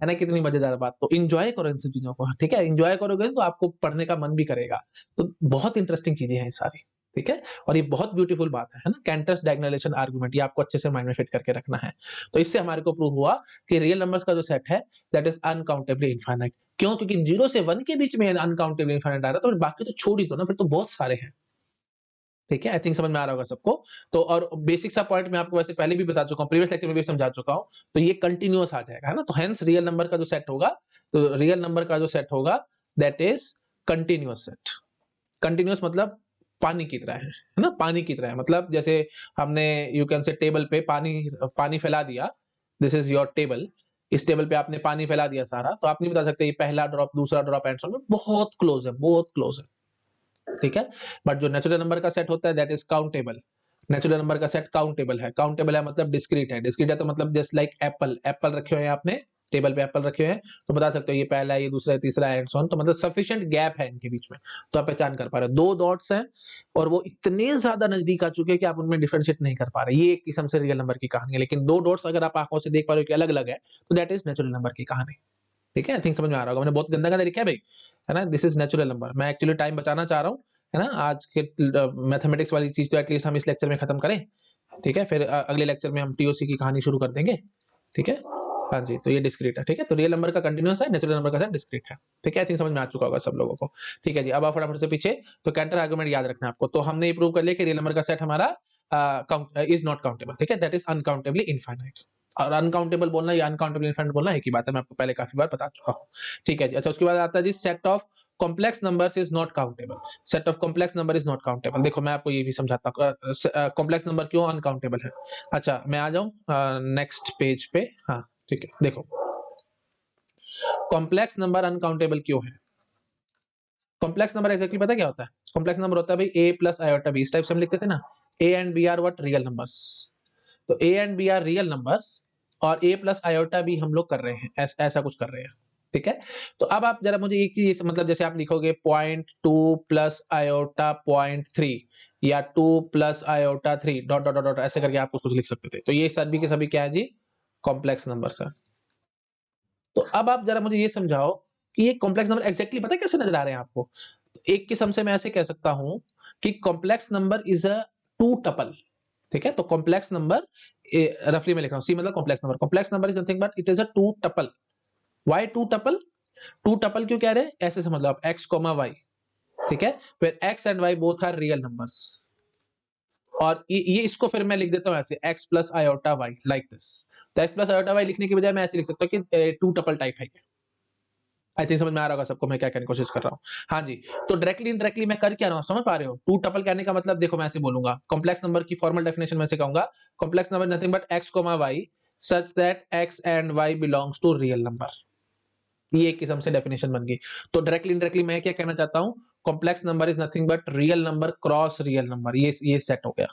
[SPEAKER 1] है ना? कितनी मजेदार बात। तो एंजॉय करो इन सब चीजों को, ठीक है? एंजॉय करोगे तो आपको पढ़ने का मन भी करेगा। तो बहुत इंटरेस्टिंग चीजें हैं ये सारी, ठीक है? और ये बहुत ब्यूटीफुल बात है ना? कैंटस डायगोनलाइजेशन आर्गुमेंट, ये आपको अच्छे से माइंड में फिट करके रखना है। तो इससे हमारे को प्रूव हुआ कि रियल नंबर्स का जो सेट है दैट इज अनकाउंटेबली इनफाइनाइट। क्यों? क्योंकि 0 से 1 के बीच में अनकाउंटेबली इनफाइनाइट आ रहा है, तो फिर बाकी तो छोड़ ही दो ना, फिर तो बहुत सारे हैं। ठीक है? आई थिंक समझ में आ रहा होगा सबको। तो और बेसिक सा पॉइंट मैं आपको वैसे पहले भी बता चुका हूँ, प्रीवियस लेक्चर में भी समझा चुका हूँ। तो ये कंटीन्यूअस आ जाएगा, है ना? तो हेंस रियल नंबर का जो सेट होगा, तो रियल नंबर का जो सेट होगा that is continuous set. Continuous मतलब पानी की तरह है ना? पानी की तरह है, मतलब जैसे हमने यू कैन से टेबल पे पानी पानी फैला दिया, दिस इज योर टेबल। इस टेबल पे आपने पानी फैला दिया सारा, तो आप नहीं बता सकते ये पहला ड्रॉप, दूसरा ड्रॉप एंड सो ऑन, बहुत क्लोज है, बहुत क्लोज है। ठीक है? बट जो नेचुरल नंबर का सेट होता है that is countable. Natural number का सेट काउंटेबल है। काउंटेबल है मतलब डिस्क्रीट है। डिस्क्रीट है तो मतलब जस्ट लाइक एप्पल, एप्पल रखे हुए हैं आपने टेबल पे, एप्पल रखे हुए हैं, तो बता सकते हो ये पहला है, ये दूसरा है, तीसरा है एंड सो ऑन। तो मतलब सफिशिएंट गैप है इनके बीच में, तो आप पहचान कर पा रहे हो। दो डॉट्स हैं और वो इतने ज्यादा नजदीक आ चुके हैं कि आप उनमें डिफरेंशिएट नहीं कर पा रहे। ये एक किस्म से रियल नंबर की कहानी है। लेकिन दो डॉट्स अगर आप आंखों से देख पा रहे हो कि अलग अलग है, तो दैट इज नेचुरल नंबर की कहानी। ठीक है? आई थिंक समझ में आ रहा होगा। मैंने बहुत गंदा गंदा लिखा है भाई, है ना? This is natural number. मैं एक्चुअली टाइम बचाना चाह रहा हूँ, है ना? आज के मैथमेटिक्स वाली चीज तो एटलीस्ट हम इस लेक्चर में खत्म करें। ठीक है? फिर अगले लेक्चर में हम टीओसी की कहानी शुरू कर देंगे। ठीक है? हाँ जी, तो ये डिस्क्रीट है। ठीक है? तो रियल नंबर का कंटीन्यूअस है, नेचुरल नंबर का सेट डिस्क्रीट है। ठीक है? आई थिंक समझ में आ चुका होगा सब लोगों को। ठीक है जी, अब आप फटाफट से पीछे। तो कैंटर आर्गुमेंट याद रखना है आपको। तो हमने ये प्रूव कर लिया कि रियल नंबर का सेट हमारा इज नॉट काउंटेबल। ठीक है? That is uncountably infinite. और अनकाउंटेबल बोलना या अनकाउंटेबल इनफाइनाइट बोलना एक ही बात है, मैं आपको पहले काफी बार बता चुका हूँ। ठीक है जी। अच्छा, उसके बाद आता है जी set of complex numbers is not countable. Set of complex number is not countable. देखो मैं आपको ये भी समझाता हूँ कॉम्प्लेक्स नंबर क्यों अनकाउंटेबल है। अच्छा, मैं आ जाऊं नेक्स्ट पेज पे। हाँ ठीक है, देखो कॉम्प्लेक्स नंबर अनकाउंटेबल क्यों है। कॉम्प्लेक्स नंबर एक्जेक्टली पता क्या होता है? कॉम्प्लेक्स नंबर होता है भाई ए प्लस आयोटा बी। इस टाइप से हम लिखते थे ना, A and B are what, real numbers. तो A and B are real numbers और ए प्लस आयोटा बी हम लोग कर रहे हैं, ऐसा कुछ कर रहे हैं। ठीक है? तो अब आप जरा मुझे एक चीज, मतलब जैसे आप लिखोगे 0.2 प्लस आयोटा 0.3 या 2 plus iota 3 dot dot dot ऐसे करके आप कुछ लिख सकते थे। तो ये सभी के सभी क्या है जी? कॉम्प्लेक्स नंबर्स है। तो अब आप जरा मुझे ये समझाओ कि ये कॉम्प्लेक्स नंबर एग्जैक्टली पता है कैसे नजर आ रहे हैं आपको? एक किस्म से मैं ऐसे कह सकता हूं कि complex number is a two tuple. ठीक है? तो कॉम्प्लेक्स नंबर रफली मैं लिख रहा हूं, सी मतलब complex number. Complex number is nothing but it is a two tuple. Why two tuple? Two tuple क्यों कह रहे हैं? ऐसे समझ लो आप, एक्स कोमा वाई। ठीक है? फिर x and y both are real numbers. और ये इसको फिर मैं लिख देता हूं ऐसे, x plus iota y like this. तो एक्स प्लस आयोटा वाई लिखने की बजाय मैं ऐसे लिख सकता हूं कि टू टपल टाइप है ये। आई थिंक समझ में आ रहा होगा सबको मैं क्या कहने की कोशिश कर रहा हूँ। हाँ जी, तो डायरेक्टली इनडायरेक्टली मैं कर क्या रहा हूँ समझ पा रहे हो? टू टपल कहने का मतलब देखो मैं ऐसे बोलूंगा, कॉम्प्लेक्स नंबर की फॉर्मल डेफिनेशन में से कहूंगा complex number nothing but x comma y such that x and y belongs to real number. ये एक किस्म से डेफिनेशन बन गई। तो डायरेक्टली इनडायरेक्टली मैं क्या कहना चाहता हूँ, complex number is nothing but real number cross real number. ये सेट हो गया।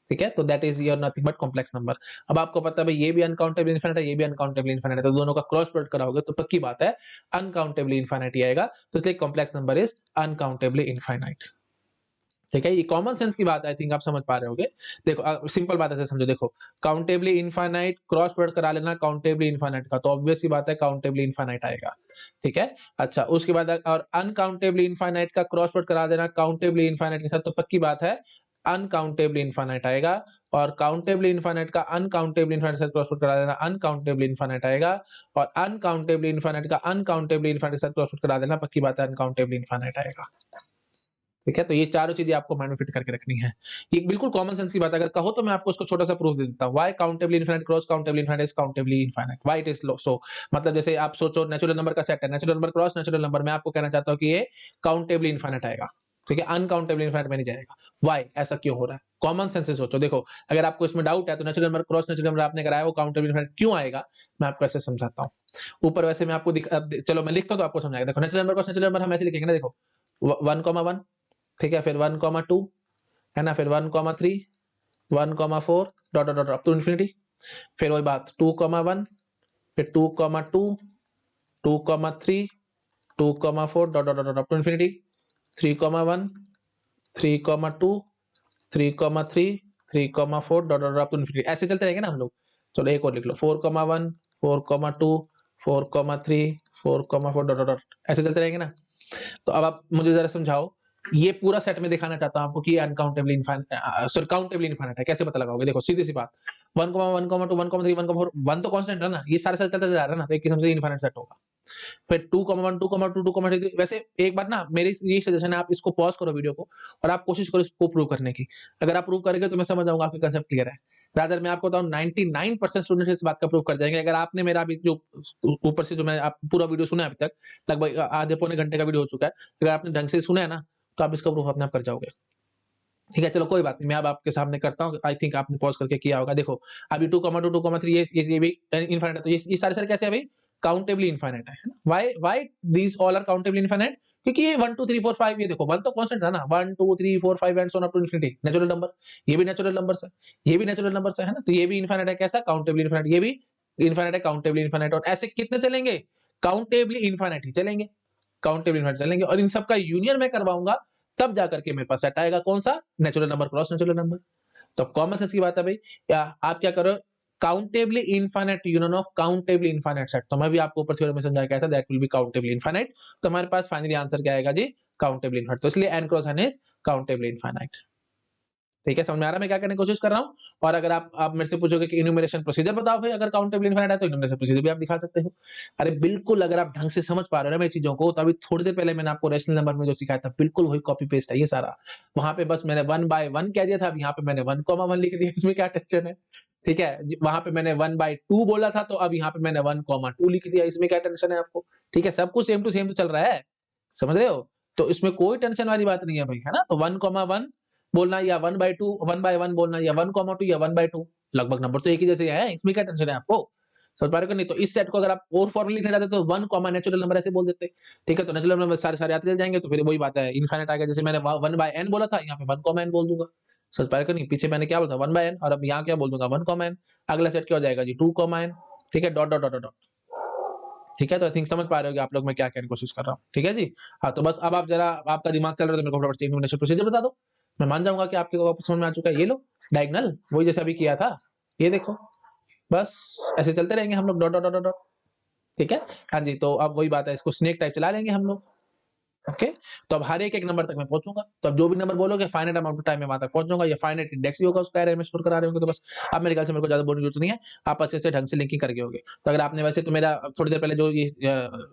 [SPEAKER 1] ठीक है? तो that is your nothing but complex number. अब आपको पता है भाई ये भी अनकाउंटेबल इनफिनिट है, ये भी अनकाउंटेबल इनफिनिट है, तो दोनों का क्रॉस प्रोडक्ट कराओगे तो पक्की बात है अनकाउंटेबली इनफिनिट ही आएगा। तो इसलिए कॉम्प्लेक्स नंबर इज अनकाउंटेबली इनफिनिट। ठीक है, ये कॉमन सेंस की बात आई थिंक आप समझ पा रहे होगे। देखो सिंपल बात ऐसे समझो, देखो काउंटेबली इनफाइनाइट क्रॉस प्रोडक्ट करा लेना काउंटेबली इनफाइनाइट का, तो ऑब्वियस सी बात है काउंटेबली इनफाइनाइट आएगा। ठीक है, अच्छा उसके बाद और अनकाउंटेबली इनफाइनाइट का क्रॉस प्रोडक्ट करा देना काउंटेबली इनफाइनाइट के साथ, तो पक्की बात है अनकाउंटेबली इनफाइनाइट आएगा। और काउंटेबली इनफाइनाइट का अनकाउंटेबली इनफाइनाइट के साथ क्रॉस प्रोडक्ट करा देना अनकाउंटेबली इनफाइनाइट आएगा। और अनकाउंटेबली इनफाइनाइट का अनकाउंटेबली इनफाइनाइट के साथ क्रॉस प्रोडक्ट करा देना, पक्की बात है अनकाउंटेबली इनफाइनाइट आएगा। ठीक है, तो ये चारों चीजें आपको माइंड में फिट करके रखनी है। ये बिल्कुल कॉमन सेंस की बात है, अगर कहो तो मैं आपको इसको छोटा सा प्रूफ दे देता हूं। Why countably infinite cross countably infinite is countably infinite, why it is so. मतलब जैसे आप सोचो नेचुरल नंबर का सेट है, natural number cross natural number, मैं आपको कहना चाहता हूं कि ये काउंटेबली इनफाइनाइट आएगा। ठीक है, अनकाउंटेबली इनफाइनाइट में नहीं जाएगा। व्हाई, ऐसा क्यों हो रहा है? कॉमन सेंस से सोचो। देखो अगर आपको इसमें डाउट है तो natural number cross natural number आपने कराया, वो काउंटेबली इनफाइनाइट क्यों आएगा, मैं आपको ऐसे समझाता हूं। ऊपर वैसे मैं आपको चलो मैं लिखता हूं तो आपको समझाएगा। देखो natural number cross natural number हम ऐसे लिखेंगे ना, देखो 1,1, ठीक है, फिर 1,2 है ना, फिर 1,3 1,4 dot dot dot up to infinity. फिर वही बात 2,1 फिर 2,2 2,3 2,4 dot dot dot up to infinity. 3,1 3,2 3,3 3,4 dot dot up to infinity. ऐसे चलते रहेंगे ना हम लोग। चलो एक और लिख लो 4,1 4,2 4,3 4,4 डॉट डॉट डॉट, ऐसे चलते रहेंगे ना। तो अब आप मुझे जरा समझाओ, ये पूरा सेट में दिखाना चाहता हूं आपको कि अनकाउंटेबली इनफाइनाइट सॉरी काउंटेबली इनफाइनाइट है। कैसे पता लगाओगे? देखो सीधी सी बात, 1,1,2 1,3 1,4 1 तो कांस्टेंट है ना, ये सारे सारे चलते जा रहा है ना, तो एक किस्म से इनफाइनाइट सेट होगा। फिर 2,1 2,2 2,3 वैसे एक बार ना मेरी ये सजेशन है, आप इसको पॉज करो वीडियो को और आप कोशिश करो इसको प्रूव करने की। अगर आप प्रूव करेंगे तो मैं समझ जाऊंगा आपका कंसेप्ट क्लियर है। रादर मैं आपको बताऊं 99% स्टूडेंट इस बात का प्रूव कर जाएंगे। अगर आपने मेरा अभी जो ऊपर से जो मैं आप पूरा वीडियो सुना है अभी तक, लगभग आधे पौने घंटे का वीडियो हो चुका है, अगर आपने ढंग से सुना है ना तो आप इसका प्रूफ अपने आप कर जाओगे। ठीक है, चलो कोई बात नहीं, मैं अब आपके सामने करता हूँ। आई थिंक आपने पॉज करके किया होगा। देखो अभी 2,2 2,3 ये भी इनफाइनाइट है, तो ये सारे सारे कैसे है भाई? काउंटेबली इनफाइनाइट है ना। Why these all are countably infinite? क्योंकि ये 1 2 3 4 5, ये देखो 1 तो कांस्टेंट था ना, 1 2 3 4 5 and so on up to infinity, natural number. ये भी नेचुरल नंबर्स है, ये भी नेचुरल नंबर्स है ना, तो ये भी इनफाइनाइट है। कैसा? Countably infinite. ये भी इनफाइनाइट है, काउंटेबली इनफाइनाइट। और ऐसे कितने चलेंगे? काउंटेबली इनफाइनाइट ही चलेंगे, काउंटेबल इनफाइनाइट चलेंगे। और इन सब का यूनियन मैं करवाऊंगा, तब जाकर के मेरे पास सेट आएगा। कौन सा? Natural number cross natural number. तो कॉमन सेंस की बात है भाई। या आप क्या करो, countably infinite union of countably infinite set. तो मैं भी आपको ऊपर थ्योरम में समझाया गया था, that will B countably infinite. तो हमारे पास फाइनली आंसर क्या आएगा जी? Countably infinite. तो इसलिए n cross n is countably infinite. ठीक है, समझ में आ रहा है मैं क्या कहने की कोशिश कर रहा हूं? और अगर आप मेरे से पूछोगे कि इन्यूमरेशन प्रोसीजर बताओ भाई, अगर काउंटेबल इनफाइनाइट है तो इन्यूमरेशन प्रोसीजर भी आप दिखा सकते हो। अरे बिल्कुल, अगर आप ढंग से समझ पा रहे हो ना मेरी चीजों को, तो अभी थोड़ी देर पहले मैंने आपको रेशनल नंबर में जो सिखाया था, बिल्कुल वही कॉपी पेस्ट है ये सारा। वहां पे बस मैंने 1/1 कह दिया था, अब यहाँ पे मैंने 1,1 लिख दिया, इसमें क्या टेंशन है? ठीक है, वहां पे मैंने 1/2 बोला था, तो अब यहाँ पे मैंने 1,2 लिख दिया, इसमें क्या टेंशन है आपको? ठीक है, सब कुछ सेम टू सेम तो चल रहा है, समझ रहे हो? तो इसमें कोई टेंशन वाली बात नहीं है भाई, है ना। तो 1,1 बोलना या 1/2 1/1 बोलना या 1,2 या 1/2, लगभग नंबर तो एक ही जैसे है, इसमें क्या टेंशन है आपको? समझ पा रहे हो कि नहीं? तो इस सेट को अगर आप और फॉर्मूला लिखना चाहते तो 1 कॉमा नेचुरल नंबर ऐसे बोल देते। ठीक है, तो नेचुरल नंबर सारे सारे आते चले जाएंगे, तो फिर वही बात है, इनफाइनाइट आ गया। जैसे मैंने 1/n बोला था, यहाँ पे 1 n बोल दूंगा। समझ पा रहे हो कि नहीं? पीछे मैंने क्या बोला था 1/n, और अब यहाँ क्या बोल दूंगा 1 n। अगला सेट क्या हो जाएगा जी? 2 n। ठीक है, डॉट डॉट डॉट डॉट। ठीक है, तो आई थिंक समझ पा रहे हो कि आप लोग मैं क्या कहने की कोशिश कर रहा हूँ। ठीक है जी, हाँ तो बस अब आप जरा, आपका दिमाग चल रहा है तो मेरे को फटाफट से इल्यूमिनेशन प्रोसीजर बता दो। मैं मान जाऊंगा कि आपके को समझ में आ चुका है। ये लो डायगोनल, वही जैसे अभी किया था, ये देखो, बस ऐसे चलते रहेंगे हम लोग, डॉट डॉट डॉट डॉट। ठीक है, हाँ जी, तो अब वही बात है, इसको स्नेक टाइप चला लेंगे हम लोग। ओके, तो अब हर एक नंबर तक मैं पहुंचूंगा, तो अब जो भी नंबर बोलोगे फाइनाइट अमाउंट ऑफ टाइम में वहां तक पहुंच जाऊंगा। ये फाइनाइट इंडेक्स ही होगा, उसका एरे में स्टोर करा रहे होंगे, तो बस अब मेरे ख्याल से मेरे को ज्यादा बोलने की जरूरत नहीं है, आप अच्छे से ढंग से लिंकिंग करके होगे। तो अगर आपने वैसे तो मेरा थोड़ी देर पहले जो ये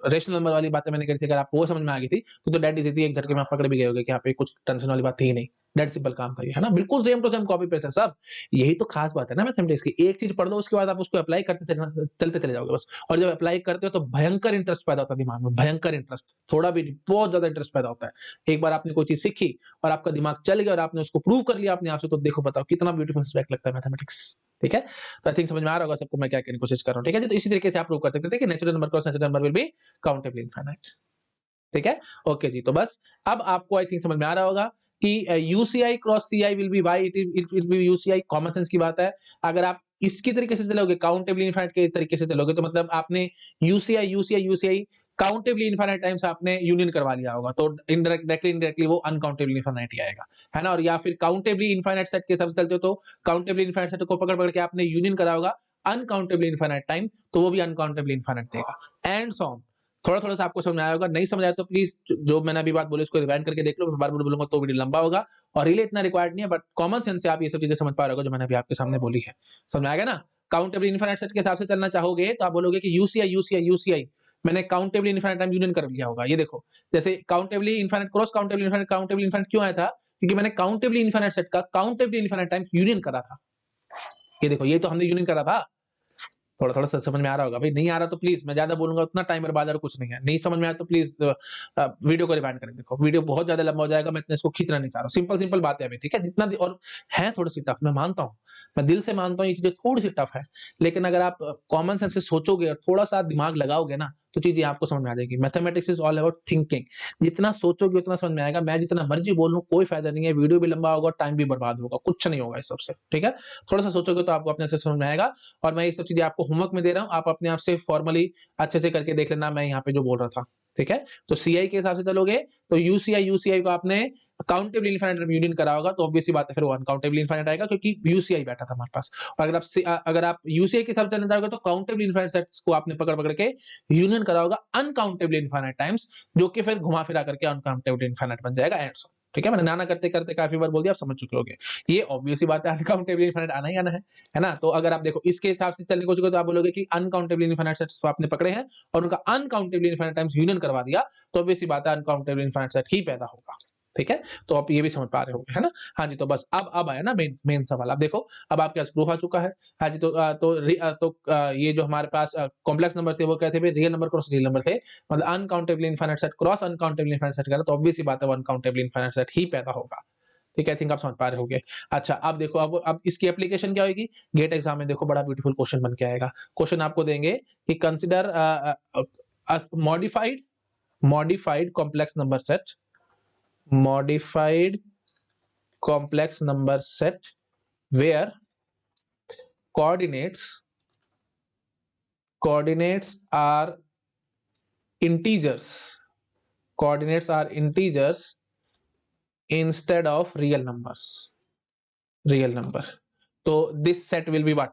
[SPEAKER 1] रेशनल नंबर वाली बातें मैंने करी थी, अगर आपको वो समझ में आ गई थी तो डेट इजी थी, एक झटके में आप पकड़ भी गए होगे कि यहाँ पे कुछ टेंशन वाली बात थी ही नहीं। डेट सिंपल काम था ये, है ना, बिल्कुल same to same copy paste है सब। यही तो खास बात है ना मैथमेटिक्स की, एक चीज पढ़ लो उसके बाद आप उसको अप्लाई करते चलते चले जाओगे बस। और जब अप्लाई करते हो तो भयंकर इंटरेस्ट पैदा होता है दिमाग में, भयंकर इंटरेस्ट, थोड़ा भी बहुत ज्यादा इंटरेस्ट पैदा होता है। एक बार आपने कोई चीज सीखी और आपका दिमाग चल गया और आपने उसको प्रूव कर लिया अपने आप से, तो देखो बताओ कितना ब्यूटीफुल सब्जेक्ट लगता है मैथमेटिक्स। ठीक है, तो आई थिंक समझ में आ रहा होगा सबको मैं क्या कहने की कोशिश कर रहा हूँ। ठीक है जी, तो इसी तरीके से आप प्रूव कर सकते थे कि natural number cross natural number will be countable infinite. ठीक है, ओके जी, तो बस अब आपको आई थिंक समझ में आ रहा होगा कि UCI cross CI will be why it will be UCI. Common sense की बात है, अगर आप इसकी तरीके से चलोगे, काउंटेबली इनफाइनाइट के तरीके से चलोगे, तो मतलब आपने यूसीआई काउंटेबली इनफाइनाइट टाइम्स आपने यूनियन करवा लिया होगा, तो इनडायरेक्टली वो अनकाउंटेबली इनफाइनाइट ही आएगा, है ना। और या फिर काउंटेबली इनफाइनाइट सेट के हिसाब से चलते हो तो काउंटेबली इनफाइनाइट सेट को पकड़ पकड़ के आपने यूनियन करा होगा अनकाउंटेबली इनफाइनाइट टाइम, तो वो भी अनकाउंटेबली इनफाइनाइट देगा, एंड सो ऑन। थोड़ा-थोड़ा सा आपको समझ में आया होगा, नहीं समझ आया तो प्लीज़ जो मैंने अभी बात बोली उसको रिवाइंड करके देख लो, मैं बार-बार बोलूँगा तो वीडियो लंबा होगा, और रिले इतना रिक्वायर्ड नहीं है, बट कॉमन सेंस से आप ये सब चीज़ें समझ पा रहे होगे जो मैंने अभी आपके सामने बोली है। समझ में आ गया ना? काउंटेबली इनफाइनाइट सेट के हिसाब से चलना चाहोगे तो आप बोलोगे कि यूसीआई मैंने काउंटेबली इनफाइनाइट टाइम यूनियन कर लिया होगा। ये देखो, जैसे countably infinite cross countably infinite क्यों आया था? क्योंकि मैंने काउंटेबली इनफाइनाइट सेट का काउंटेबली इनफाइनाइट टाइम्स यूनियन करा था। ये देखो, ये तो हमने यूनियन करा था। थोड़ा-थोड़ा सा समझ में आ रहा होगा। भाई नहीं आ रहा तो प्लीज़, मैं ज़्यादा बोलूँगा उतना टाइम बर्बाद और कुछ नहीं है। नहीं समझ में आया तो प्लीज़ वीडियो को रिवाइंड करें। देखो, वीडियो बहुत ज़्यादा लंबा हो जाएगा, मैं इतना इसको खींचना नहीं चाह रहा हूँ। सिंपल-सिंपल बातें हैं अभी, ठीक है? जितना भी और है थोड़ी-सी टफ, मैं मानता हूँ। मैं दिल से मानता हूँ ये चीज़ें थोड़ी-सी टफ है। लेकिन अगर आप कॉमन सेंस से सोचोगे और थोड़ा-सा दिमाग लगाओगे ना, तो चीज़ें आपको समझ में आ जाएगी। Mathematics is all about thinking. जितना सोचोगे उतना समझ में आएगा। मैं जितना मर्ज़ी बोल लूँ, कोई फ़ायदा नहीं है। वीडियो भी लंबा होगा, टाइम भी बर्बाद होगा। कुछ नहीं होगा इस सब से, ठीक है? थोड़ा-सा सोचोगे तो आपको अपने से समझ में आएगा। और मैं ये सब चीज़ें आपको होमवर्क में दे रहा हूँ, आप अपने आप से फॉर्मली अच्छे से करके देख लेना मैं यहाँ पे जो बोल रहा था, ठीक है? तो सीआई के हिसाब से चलोगे, तो यूसीआई को आपने काउंटेबल इनफाइनाइट जब यूनियन करा होगा, तो ऑब्वियस सी बात है फिर वो अनकाउंटेबल इनफाइनाइट आएगा क्योंकि यूसीआई बैठा था हमारे पास। और अगर आप यूसीआई के हिसाब से चलना चाहोगे तो काउंटेबल इनफाइनाइट सेट्स को आपने पकड़-पकड़ के यूनियन करा होगा अनकाउंटेबल इनफाइनाइट टाइम्स, जो कि फिर घुमा-फिरा करके अनकाउंटेबल इनफाइनाइट बन जाएगा एंड सो, ठीक है? मैंने नाना करते-करते काफ़ी बार बोल दिया, आप समझ चुके होंगे। ये ऑब्वियस सी बात है, अनकाउंटेबल इनफाइनाइट आना ही आना है ना? तो अगर आप देखो इसके हिसाब से चलने की कोशिश करो तो आप बोलोगे कि अनकाउंटेबल इनफाइनाइट सेट्स को आपने पकड़े हैं और उनका अनकाउंटेबल इनफाइनाइट टाइम्स यूनियन करवा दिया, तो ऑब्वियस सी बात है अनकाउंटेबल इनफाइनाइट सेट ही पैदा होगा। ठीक है? तो आप ये भी समझ पा रहे होंगे, है ना? हाँ जी, तो बस अब आया ना मेन मेन सवाल। अब देखो, अब आपके पास प्रूफ आ चुका है। हाँ जी, ये जो हमारे पास कॉम्प्लेक्स नंबर थे वो क्या थे? भई real number cross real number थे। मतलब uncountable infinite set cross uncountable infinite set करा तो ऑब्वियस सी बात है वो अनकाउंटेबल इनफाइनाइट सेट ही पैदा होगा। ठीक है? आई थिंक आप समझ पा रहे होंगे। अच्छा, अब देखो, अब इसकी एप्लीकेशन क्या होएगी? गेट एग्ज़ाम में देखो बड़ा ब्यूटीफुल क्वेश्चन बन के आएगा। क्वेश्चन आपको देंगे कि consider modified modified complex number set modified complex number set where coordinates are integers instead of real number. So this set will be what?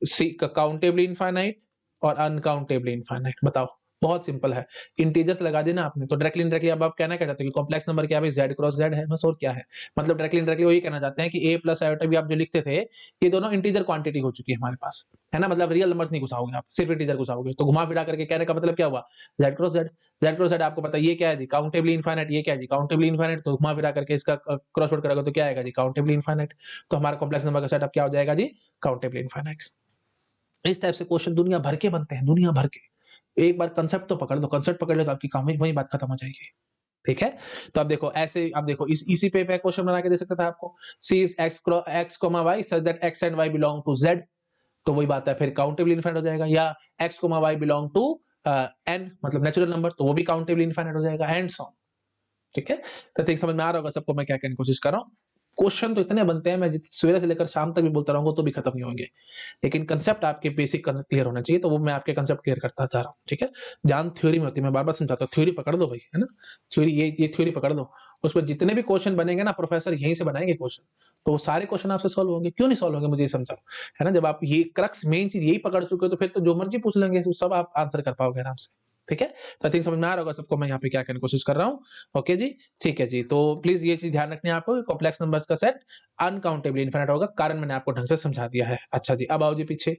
[SPEAKER 1] See, countably infinite और अनकाउंटेबली इनफाइनाइट। बताओ, बहुत simple है। इंटीजर्स लगा देना आपने तो डायरेक्टली इनडायरेक्टली अब आप कहना क्या चाहते हो कि कॉम्प्लेक्स नंबर क्या है भाई? z क्रॉस z है, बस और क्या है? मतलब डायरेक्टली इनडायरेक्टली वही कहना चाहते हैं कि a प्लस आयोटा भी आप जो लिखते थे, ये दोनों इंटीजर क्वांटिटी हो चुकी है हमारे पास, है ना? मतलब रियल नंबर्स नहीं घुसाओगे आप, सिर्फ इंटीजर घुसाओगे। तो घुमा-फिरा करके कहने का मतलब क्या हुआ? z cross z। z cross z आपको पता है ये क्या है जी? Countably infinite. ये क्या है जी? Countably infinite. तो घुमा-फिरा करके इसका क्रॉस वर्ड करोगे तो क्या आएगा जी? Countably infinite. तो हमारा कॉम्प्लेक्स नंबर का सेट अब क्या हो जाएगा जी? Countably infinite. इस टाइप से क्वेश्चन दुनिया भर के बनते हैं, दुनिया भर के। एक बार कांसेप्ट तो पकड़ लो, कांसेप्ट पकड़ लो तो आपकी काम वही बात खत्म हो जाएगी। ठीक है? तो अब देखो ऐसे, अब देखो इसी पे मैं क्वेश्चन बना के दे सकता था आपको। C is x, y such that x and y belong to z। तो वही बात है, फिर काउंटेबल इनफाइनाइट हो जाएगा। या x, y belong to n, मतलब नेचुरल नंबर, तो वो भी काउंटेबल इनफाइनाइट हो जाएगा एंड सो ऑन। ठीक है? तो थिंक समझ में आ रहा होगा सबको मैं क्या कहने की कोशिश कर रहा हूँ। क्वेश्चन तो इतने बनते हैं, मैं सवेरे से लेकर शाम तक भी बोलता रहूंगा तो भी खत्म नहीं होंगे। लेकिन कंसेप्ट आपके बेसिक क्लियर होना चाहिए, तो वो मैं आपके कंसेप्ट क्लियर करता जा रहा हूँ। ठीक है? जान थ्योरी में होती है, मैं बार-बार समझाता हूँ, थ्योरी पकड़ लो भाई, है ना? थ्योरी, ये थ्योरी पकड़ लो। उसमें जितने भी क्वेश्चन बनेंगे ना, प्रोफेसर यहीं से बनाएंगे क्वेश्चन। तो वो सारे क्वेश्चन आपसे सॉल्व होंगे। क्यों नहीं सॉल्व होंगे मुझे ये समझाओ। है ना? जब आप ये क्रक्स मेन चीज़ यही पकड़ चुके हो तो फिर तो जो मर्ज़ी पूछ लेंगे, वो सब आप आंसर कर पाओगे आराम से। ठीक है? तो आई थिंक समझ में आ रहा होगा सबको मैं यहाँ पे क्या कहने की कोशिश कर रहा हूँ। ओके जी, ठीक है जी। तो प्लीज़ ये चीज़ ध्यान रखनी है आपको, कॉम्प्लेक्स नंबर्स का सेट अनकाउंटेबली इनफिनिट होगा, कारण मैंने आपको ढंग से समझा दिया है। अच्छा जी, अब आओ जी पीछे।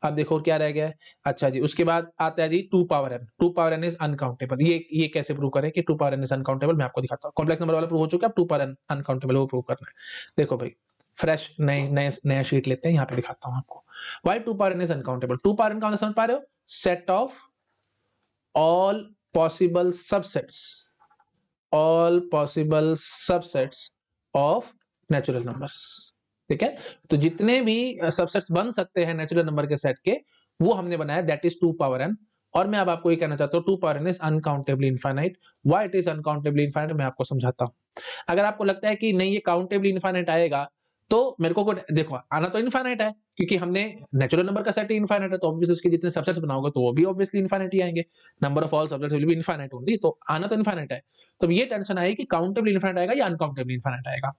[SPEAKER 1] अब देखो क्या रह गया है। अच्छा जी, उसके बाद आता है जी 2 power n। 2 power n is uncountable. ये कैसे प्रूव करें कि 2 पावर n इज अनकाउंटेबल, मैं आपको दिखाता हूँ। कॉम्प्लेक्स नंबर वाला प्रूव हो चुका है, अब 2 पावर n अनकाउंटेबल वो प्रूव करना है। देखो भाई, फ्रेश नया शीट लेते हैं, यहाँ पे दिखाता हूँ आपको। Why 2 power n is uncountable? 2 power n का मतलब समझ पा रहे हो? Set of all possible subsets of natural numbers. ठीक है? तो जितने भी सबसेट्स बन सकते हैं नेचुरल नंबर के सेट के, वो हमने बनाया, दैट इज 2 पावर n। और मैं अब आपको ये कहना चाहता हूँ 2 power n is uncountably infinite. Why it is uncountably infinite मैं आपको समझाता हूँ। अगर आपको लगता है कि नहीं ये काउंटेबली इनफाइनाइट आएगा, तो मेरे को देखो आना तो इनफाइनाइट है, क्योंकि हमने नेचुरल नंबर का सेट ही इनफाइनाइट है, तो ऑब्वियसली उसके जितने सबसेट्स बनाओगे तो वो भी ऑब्वियसली इनफाइनाइट ही आएंगे। Number of all subsets will be infinite only, तो आना तो इनफाइनाइट है। तो ये टेंशन आएगी कि काउंटेबल इनफाइनाइट आएगा या अनकाउंटेबल इनफाइनाइट आएगा।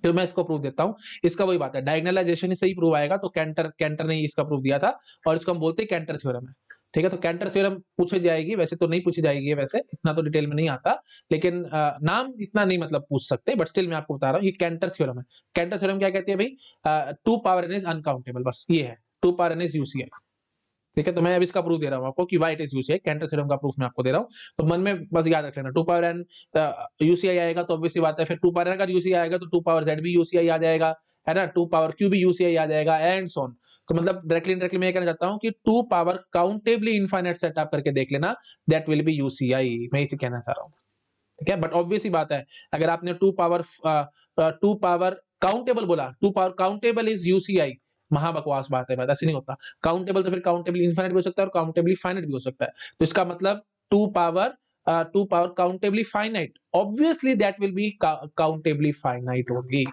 [SPEAKER 1] तो मैं इसको प्रूफ देता हूं। इसका वही बात है, डायगोनलाइजेशन ही सही प्रूफ आएगा, तो कैंटर ने इसका प्रूफ दिया था, और इसको हम बोलते हैं कैंटर थ्योरम है। ठीक है, तो कैंटर थ्योरम पूछी जाएगी, वैसे तो नहीं पूछी जाएगी, वैसे इतना तो डिटेल में नहीं आता, लेकिन नाम इतना नहीं मतलब पूछ सकते, बट स्टिल मैं आपको बता रहा हूँ, ये कैंटर थ्योरम है। कैंटर थ्योरम क्या कहती है भाई? 2 पावर n इज अनकाउंटेबल, बस ये है, 2 पावर n इज यूसीआई। ठीक है, तो मैं अब इसका प्रूफ दे रहा हूँ आपको कि why it is UCI, Cantor theorem का प्रूफ मैं आपको दे रहा हूँ। तो मन में बस याद रख लेना, 2 पावर n यूसीआई आएगा तो ऑब्वियसली बात है, फिर 2 पावर n अगर यूसीआई आएगा तो 2 पावर z भी यूसीआई आ जाएगा, है ना, 2 पावर q भी यूसीआई आ जाएगा, एंड सो ऑन। तो मतलब डायरेक्टली मैं ये कहना चाहता हूँ कि 2 पावर काउंटेबली इनफाइनाइट सेट आप करके देख लेना, दैट विल बी यूसीआई, मैं इसे कहना चाह रहा हूँ। ठीक है, बट ऑब्वियसली बात है, अगर आपने 2 पावर काउंटेबल बोला, 2 पावर काउंटेबल इज यूसीआई, महाबकवास बात है, बात ऐसे नहीं होता। काउंटेबल तो फिर काउंटेबल इनफाइनाइट भी हो सकता है और काउंटेबली फाइनाइट भी हो सकता है। तो इसका मतलब 2 power countably finite, obviously that will B countably finite होगी।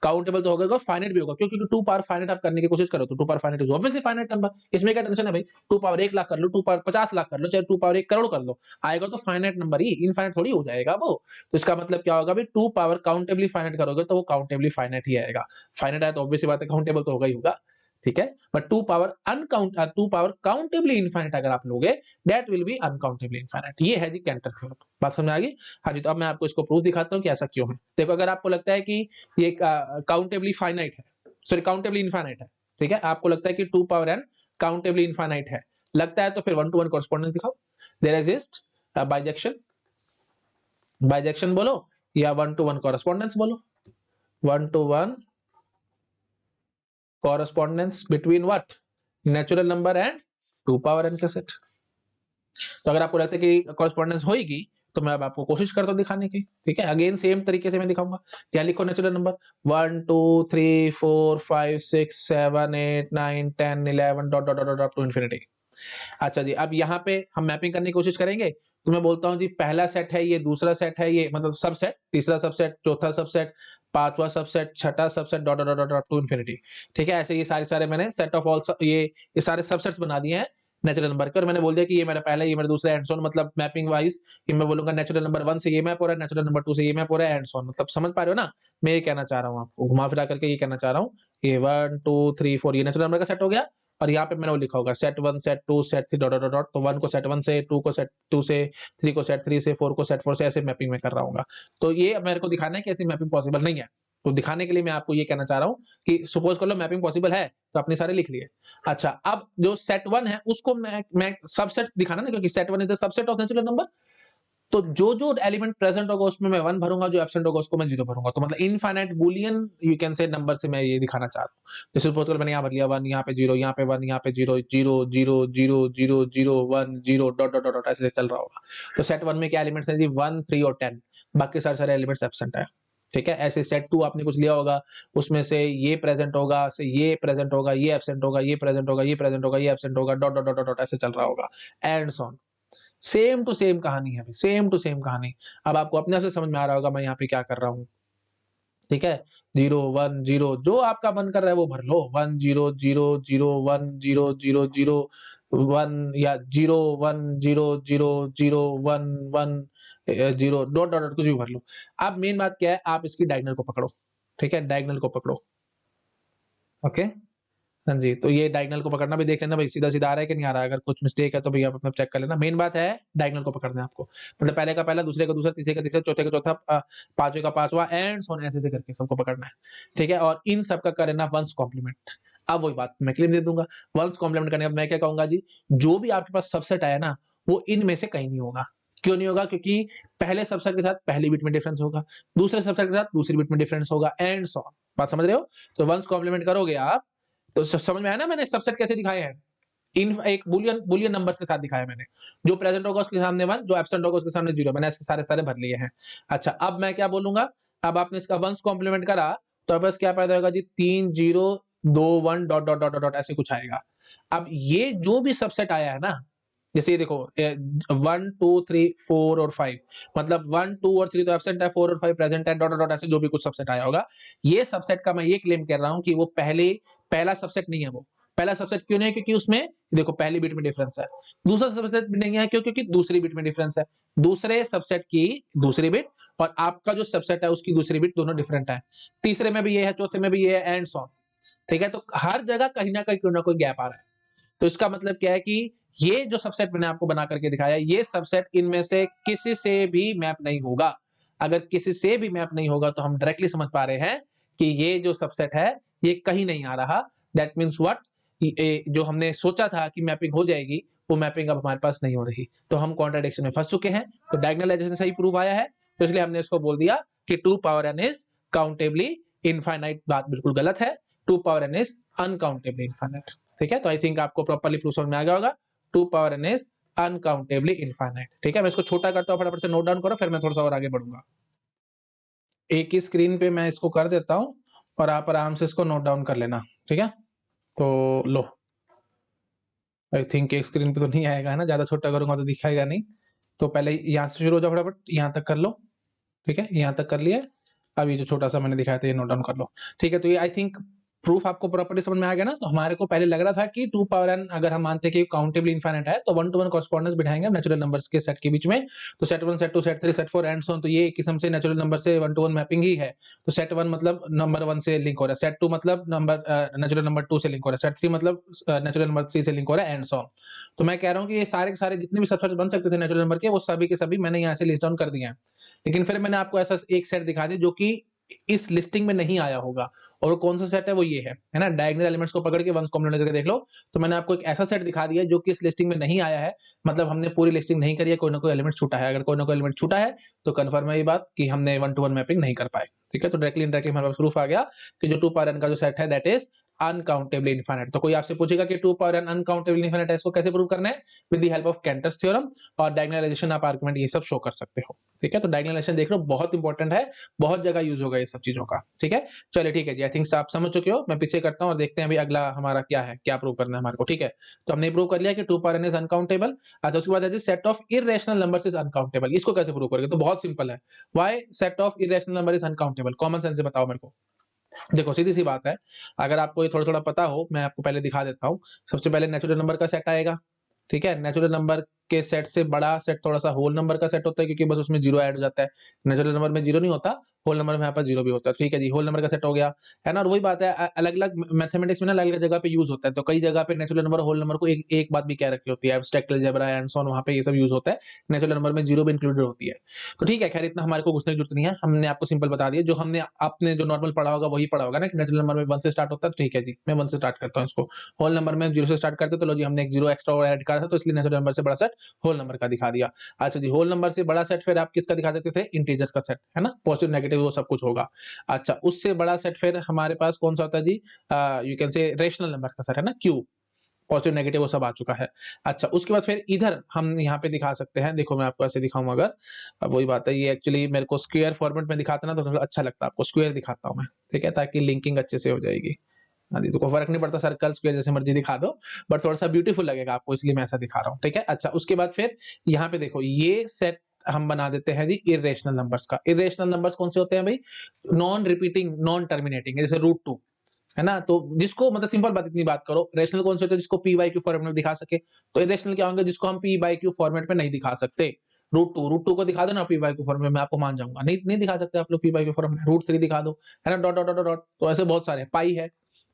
[SPEAKER 1] काउंटेबल तो होगा, फाइनाइट भी होगा, क्योंकि 2 पावर फाइनाइट आप करने की कोशिश करो तो 2 power finite is obviously finite number, इसमें क्या टेंशन है भाई? 2 पावर 1 लाख कर लो, 2 पावर 50 लाख कर लो, चाहे 2 पावर 1 करोड़ कर लो, आएगा तो फाइनाइट नंबर ही, इनफाइनाइट थोड़ी हो जाएगा वो। तो इसका मतलब क्या होगा भाई? 2 पावर काउंटेबली फाइनाइट करोगे तो वो काउंटेबली फाइनाइट ही आएगा। फाइनाइट है तो ऑब्वियसली बात है काउंटेबल तो होगा ही होगा। ठीक है, बट 2 पावर काउंटेबली इनफाइनाइट अगर आप लोगे, that will be uncountably infinite. ये है जी कैंटर थ्योरम। बात समझ में आ गई? हाँ जी, तो अब मैं आपको इसको प्रूफ दिखाता हूँ कि ऐसा क्यों है। देखो, अगर आपको लगता है कि ये काउंटेबली फाइनाइट है, सॉरी काउंटेबली इनफाइनाइट है, ठीक है, आपको लगता है कि 2 पावर n काउंटेबली इनफाइनाइट है, लगता है, तो फिर 1 to 1 कॉरेस्पॉन्डेंस दिखाओ। देयर एग्जिस्ट बाइजेक्शन, बाइजेक्शन बोलो या 1 to 1 कॉरेस्पॉन्डेंस बोलो। 1 to 1 correspondence between what? Natural number and 2 power n के सेट। तो अगर आपको लगता है कि कॉरेस्पॉन्डेंस होगी, तो मैं अब आपको कोशिश करता हूँ दिखाने की। ठीक है, अगेन सेम तरीके से मैं दिखाऊंगा। क्या लिखो? Natural number 1 2 3 4 5 6 7 8 9 10 11 dot dot dot dot to infinity. अच्छा जी, अब यहाँ पे हम मैपिंग करने की कोशिश करेंगे, तो मैं बोलता हूँ जी पहला सेट है ये, दूसरा सेट है ये, मतलब सबसेट, तीसरा सबसेट, चौथा सबसेट, पांचवा सबसेट, छठा subset, dot dot dot dot to infinity. ठीक है, ऐसे ये सारे मैंने सेट ऑफ ऑल ये सारे सबसेट्स बना दिए हैं नेचुरल नंबर के, और मैंने बोल दिया कि ये मेरा पहला, ये मेरा दूसरा, एंड सो ऑन। मतलब मैपिंग वाइज कि मैं बोलूंगा नेचुरल नंबर 1 से ये मैप हो रहा है, नेचुरल नंबर 2 से ये मैप हो रहा है, एंड सो ऑन। मतलब समझ पा रहे हो ना मैं ये कहना चाह रहा हूँ? आपको घुमा फिरा करके ये कहना चाह रहा हूँ, ये 1 2 3 4 ये नेचुरल नंबर का सेट हो गया, और यहाँ पे मैंने वो लिखा होगा set 1 set 2 set 3 dot dot dot. तो 1 को सेट 1 से, 2 को सेट 2 से, 3 को सेट 3 से, 4 को सेट 4 से, ऐसे मैपिंग में कर रहा हूँ। तो ये मेरे को दिखाना है कि ऐसी मैपिंग पॉसिबल नहीं है, तो दिखाने के लिए मैं आपको ये कहना चाह रहा हूँ कि सपोज कर लो मैपिंग पॉसिबल है, तो अपने सारे लिख लिए। अच्छा, अब जो सेट 1 है उसको मैं सबसेट दिखाना ना, क्योंकि set 1 is the subset of natural number. तो जो एलिमेंट प्रेजेंट होगा उसमें मैं 1 भरूंगा, जो एब्सेंट होगा उसको मैं 0 भरूंगा। तो मतलब इनफाइनाइट बुलियन यू कैन से नंबर से मैं ये दिखाना चाह रहा हूँ। जैसे सपोज करो मैंने यहाँ भर लिया 1, यहाँ पे 0, यहाँ पे 1, यहाँ पे 0 0 0 0 0 0 1 0 डॉट डॉट डॉट ऐसे चल रहा होगा। तो सेट 1 में क्या एलिमेंट्स हैं जी? 1 3 और 10, बाकी सारे एलिमेंट्स एब्सेंट है। ठीक है, ऐसे सेट 2 आपने कुछ लिया होगा, उसमें से ये प्रेजेंट होगा, से ये प्रेजेंट होगा, ये एब्सेंट होगा, ये प्रेजेंट होगा, ये प्रेजेंट होगा, ये एब्सेंट होगा, डॉट डॉट डॉट डॉट ऐसे चल रहा होगा, and so on. Same to same कहानी है, सेम टू सेम कहानी। अब आपको अपने आप से समझ में आ रहा होगा मैं यहाँ पे क्या कर रहा हूँ। ठीक है, 0 1 0 जो आपका मन कर रहा है वो भर लो, 1 0 0 0 1 0 0 0 1 या 0 1 0 0 0 1 1 0 डॉट डॉट डॉट कुछ भी भर लो। अब मेन बात क्या है, आप इसकी डायगोनल को पकड़ो। ठीक है, डायगोनल को पकड़ो। ओके, हाँ जी, तो ये डायगोनल को पकड़ना भी देख लेना भाई, सीधा सीधा आ रहा है कि नहीं आ रहा है। अगर कुछ मिस्टेक है तो भैया आप अपना चेक कर लेना। मेन बात है डायगोनल को पकड़ना है आपको, मतलब पहले का पहला, दूसरे का दूसरा, तीसरे का तीसरा, चौथे का चौथा, पांचवे का पांचवा, एंड सो ऑन, ऐसे करके सबको पकड़ना है। ठीक है, और इन सबका करना वंस कॉम्प्लीमेंट। अब वही बात मैं क्लेम दे दूंगा, वंस कॉम्प्लीमेंट करने। अब मैं क्या कहूंगा जी, जो भी आपके पास सबसेट आया ना, वो इनमें से कहीं नहीं होगा। क्यों नहीं होगा? क्योंकि पहले सबसेट के साथ पहली बिट में डिफरेंस होगा, दूसरे सबसेट के साथ दूसरी बिट में डिफरेंस होगा, एंड सो ऑन। बात समझ रहे हो? तो वंस कॉम्प्लीमेंट करोगे आप, तो समझ में आया ना मैंने सबसेट कैसे दिखाए हैं? इन एक बुलियन बुलियन नंबर्स के साथ दिखाया मैंने, जो प्रेजेंट होगा उसके सामने 1, जो एब्सेंट होगा उसके सामने 0, मैंने ऐसे सारे भर लिए हैं। अच्छा, अब मैं क्या बोलूंगा, अब आपने इसका वंस कॉम्प्लीमेंट करा तो बस क्या पैदा होगा जी, 3 0 2 1 डॉट डॉट डॉट डॉट ऐसे कुछ आएगा। अब ये जो भी सबसेट आया है ना, जैसे ये देखो 1 2 3 4 और 5, मतलब 1 2 और 3 तो एब्सेंट है, 4 और 5 प्रेजेंट है, डॉट डॉट ऐसे जो भी कुछ सबसेट आया होगा। ये सबसेट का मैं ये क्लेम कर रहा हूं कि वो पहला सबसेट नहीं है। वो पहला सबसेट क्यों नहीं है? क्योंकि उसमें देखो पहली बिट में डिफरेंस है। दूसरा सबसेट भी नहीं है क्यों? क्योंकि दूसरी बिट में डिफरेंस है। दूसरे सबसेट की दूसरी बिट और आपका जो सबसेट है उसकी दूसरी बिट दोनों डिफरेंट है। तीसरे में भी ये है, चौथे में भी ये है, एंड सो ऑन। ठीक है, तो हर जगह कहीं ना कहीं कोई ना कोई गैप आ रहा है। तो इसका मतलब क्या है कि ये जो सबसेट मैंने आपको बना करके दिखाया, ये सबसेट इनमें से किसी से भी मैप नहीं होगा। अगर किसी से भी मैप नहीं होगा तो हम डायरेक्टली समझ पा रहे हैं कि ये जो सबसेट है ये कहीं नहीं आ रहा। दैट मीन्स व्हाट, जो हमने सोचा था कि मैपिंग हो जाएगी वो मैपिंग अब हमारे पास नहीं हो रही, तो हम कॉन्ट्राडिक्शन में फंस चुके हैं। तो डायगोनलाइजेशन सही प्रूफ आया है, तो इसलिए हमने इसको बोल दिया कि 2 power n is countably infinite. बात बिल्कुल गलत है, 2 power n is uncountably infinite. ठीक है, तो आई थिंक आपको प्रॉपर्ली प्रूफ समझ में आ गया होगा। 2 power n is uncountably infinite. ठीक है, मैं इसको छोटा करता हूँ, फटाफट से नोट डाउन करो, फिर मैं थोड़ा सा और आगे बढ़ूंगा। एक ही स्क्रीन पे मैं इसको कर देता हूँ और आप आराम से इसको नोट डाउन कर लेना। ठीक है, तो लो, आई थिंक एक स्क्रीन पे तो नहीं आएगा है ना, ज्यादा छोटा करूंगा तो दिखाएगा नहीं। तो पहले यहाँ से शुरू हो जाओ, फटाफट यहाँ तक कर लो। ठीक है, यहाँ तक कर लिया। अब ये जो छोटा सा मैंने दिखाया था ये नोट डाउन कर लो। ठीक है, तो ये आई थिंक प्रूफ आपको प्रॉपर्टी समझ में आ गया ना। तो हमारे को पहले लग रहा था कि 2 पावर n अगर हम मानते हैं कि काउंटेबल इनफाइनाइट है तो 1 to 1 कॉरेस्पॉन्डेंस बिठाएंगे नेचुरल नंबर्स के सेट के बीच में। तो set 1 set 2 set 3 set 4 and so on, तो ये एक किस्म से नेचुरल नंबर से 1 to 1 मैपिंग ही है। तो सेट 1 मतलब नंबर 1 से लिंक हो रहा है, सेट 2 मतलब नंबर नेचुरल नंबर 2 से लिंक हो रहा है, सेट 3 मतलब नेचुरल नंबर 3 से लिंक हो रहा है, एंड सो ऑन। तो मैं कह रहा हूँ कि ये सारे के सारे जितने भी सबसेट बन सकते थे नेचुरल नंबर के, वो सभी के सभी मैंने यहाँ से लिस्ट डाउन कर दिए हैं। लेकिन फिर मैंने आपको ऐसा एक सेट दिखा दिया जो कि इस लिस्टिंग में नहीं आया होगा। और कौन सा सेट है? वो ये है ना, डायगोनल एलिमेंट्स को पकड़ के वंस कॉम्बिनेट करके देख लो। तो मैंने आपको एक ऐसा सेट दिखा दिया जो कि इस लिस्टिंग में नहीं आया है, मतलब हमने पूरी लिस्टिंग नहीं करी है, कोई ना कोई एलिमेंट छूटा है। अगर कोई ना कोई एलिमेंट छूटा है तो कंफर्म है ये बात कि हमने 1 to 1 मैपिंग नहीं कर पाए। ठीक है, तो डायरेक्टली इनडायरेक्टली हमारे पास प्रूफ आ गया कि जो 2 पावर n का जो सेट है दैट इज अनकाउंटेबली इनफाइनाइट। तो कोई आपसे पूछेगा कि 2 पावर n अनकाउंटेबली इनफाइनाइट है, इसको कैसे प्रूव करना है? With the help of Cantor's theorem और डायगोनलाइजेशन आप आर्गुमेंट ये सब शो कर सकते हो। ठीक है, तो डायगोनलाइजेशन देख लो, बहुत इंपॉर्टेंट है, बहुत जगह यूज होगा ये सब चीजों का। ठीक है, चलिए ठीक है जी, आई थिंक आप समझ चुके हो। मैं पीछे करता हूँ और देखते हैं अभी अगला हमारा क्या है, क्या प्रूव करना है हमारे को। ठीक है, तो हमने प्रूव कर लिया कि 2 पावर n इज अनकाउंटेबल। अच्छा, उसके बाद है जी set of irrational numbers is uncountable. इसको कैसे प्रूव करेंगे? तो बहुत सिंपल है, why set of irrational number is uncountable. Common sense से बताओ मेरे को। देखो सीधी सी बात है, अगर आपको ये थोड़ा थोड़ा पता हो, मैं आपको पहले दिखा देता हूँ। सबसे पहले नेचुरल नंबर का सेट आएगा। ठीक है, नेचुरल नंबर के सेट से बड़ा सेट थोड़ा सा होल नंबर का सेट होता है, क्योंकि बस उसमें जीरो ऐड हो जाता है। नेचुरल नंबर में जीरो नहीं होता, होल नंबर में यहाँ पर जीरो भी होता है। ठीक है जी, होल नंबर का सेट हो गया, है ना। और वही बात है, अलग अलग मैथमेटिक्स में ना अलग अलग जगह पे यूज होता है। तो कई जगह पे नेचुरल नंबर होल नंबर को एक बात भी कह रखी होती है, abstract algebra and so on, वहाँ पे ये सब यूज होता है। नेचुरल नंबर में जीरो भी इंक्लूडेड होती है। तो ठीक है, खैर इतना हमारे को घुसने की जरूरत नहीं है, हमने आपको सिंपल बता दिया। जो हमने आपने जो नॉर्मल पढ़ा होगा वही पढ़ा होगा ना, कि नेचुरल नंबर में 1 से स्टार्ट होता है। ठीक है जी, मैं 1 से स्टार्ट करता हूँ इसको। होल नंबर में 0 से स्टार्ट करते तो लो जी, हमने एक जीरो एक्स्ट्रा और ऐड करा था, तो इसलिए नेचुरल नंबर से बड़ा सेट होल नंबर का दिखा दिया। अच्छा जी, होल नंबर से बड़ा सेट फिर आप किसका दिखा सकते थे? इंटीजर्स का सेट, है ना, पॉजिटिव नेगेटिव वो सब कुछ होगा। अच्छा, उससे बड़ा सेट फिर हमारे पास कौन सा होता है जी? You can say rational number का सेट, है ना, क्यू। पॉजिटिव नेगेटिव वो सब आ चुका है। अच्छा, उसके बाद फिर इधर हम यहाँ पे दिखा सकते हैं। देखो मैं आपको ऐसे दिखाऊं अगर, अब वही बात है, ये एक्चुअली मेरे को स्क्वायर फॉर्मेट में दिखाता ना तो थोड़ा अच्छा लगता है। आपको स्क्वायर दिखाता हूँ मैं, ठीक है, ताकि लिंकिंग अच्छे से हो जाएगी। हाँ जी, तो कोई फर्क नहीं पड़ता, सर्कल स्क्वायर जैसे मर्जी दिखा दो, बट थोड़ा सा ब्यूटीफुल लगेगा आपको, इसलिए मैं ऐसा दिखा रहा हूँ। ठीक है, अच्छा उसके बाद फिर यहाँ पे देखो, ये सेट हम बना देते हैं जी इरेशनल नंबर्स का। इरेशनल नंबर्स कौन से होते हैं भाई? नॉन रिपीटिंग, नॉन टर्मिनेटिंग, जैसे √2, है ना। तो जिसको मतलब सिंपल बात, इतनी बात करो, रेशनल कौन से होते हैं? जिसको पी बाई क्यू फॉर्मेट में दिखा सके। तो इरेशनल क्या होंगे? जिसको हम पी बाई क्यू फॉर्मेट में नहीं दिखा सकते। √2 को दिखा दो ना पी बाई क्यू फॉर्मेट में, मैं आपको मान जाऊंगा। नहीं नहीं दिखा सकते आप लोग पी बाई क्यू फॉर्मेट में। √3 दिखा दो, है ना, डॉट डॉट डॉट डॉट। तो ऐसे बहुत सारे, पाई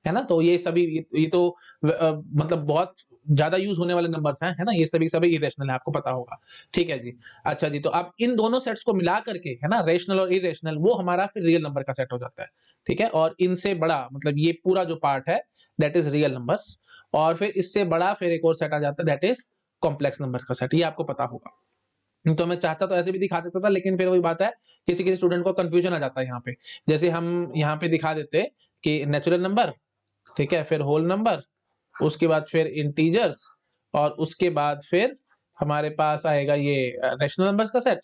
[SPEAKER 1] है ना। तो ये सभी ये तो मतलब बहुत ज्यादा यूज होने वाले नंबर्स हैं, है ना। ये सभी सभी इरेशनल है, आपको पता होगा। ठीक है जी। अच्छा जी, तो अब इन दोनों सेट्स को मिला करके, है ना, रेशनल और इरेशनल, वो हमारा फिर रियल नंबर का सेट हो जाता है। ठीक है, और इनसे बड़ा मतलब ये पूरा जो पार्ट है दैट इज रियल नंबर्स। और फिर इससे बड़ा फिर एक और सेट आ जाता है दैट इज कॉम्प्लेक्स नंबर का सेट। ये आपको पता होगा। तो मैं चाहता तो ऐसे भी दिखा सकता था, लेकिन फिर वही बात है, किसी किसी स्टूडेंट को कंफ्यूजन आ जाता है यहाँ पे। जैसे हम यहाँ पे दिखा देते कि नेचुरल नंबर, ठीक है, फिर होल नंबर, उसके बाद फिर इंटीजर्स, और उसके बाद फिर हमारे पास आएगा ये रेशनल नंबर्स का सेट,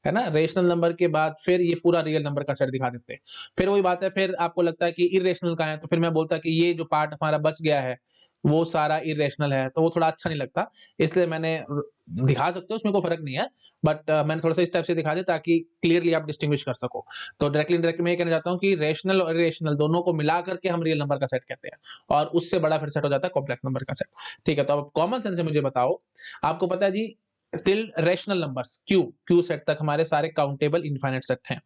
[SPEAKER 1] है ना। रेशनल नंबर के बाद फिर ये पूरा रियल नंबर का सेट दिखा देते हैं। फिर वही बात है, फिर आपको लगता है कि इरेशनल का है, तो फिर मैं बोलता कि ये जो पार्ट हमारा बच गया है वो सारा इरेशनल है, तो वो थोड़ा अच्छा नहीं लगता। इसलिए मैंने दिखा सकते हो, उसमें कोई फर्क नहीं है, बट मैंने थोड़ा सा इस टाइप से दिखा दिया ताकि क्लियरली आप डिस्टिंग्विश कर सको। तो डायरेक्टली इनडायरेक्टली मैं ये कहना चाहता हूँ कि रेशनल और इरेशनल दोनों को मिला करके हम रियल नंबर का सेट कहते हैं, और उससे बड़ा फिर सेट हो जाता है कॉम्प्लेक्स नंबर का सेट। ठीक है, तो अब कॉमन सेंस से मुझे बताओ, आपको पता है जी till rational numbers Q set तक हमारे सारे काउंटेबल इनफाइनाइट सेट हैं।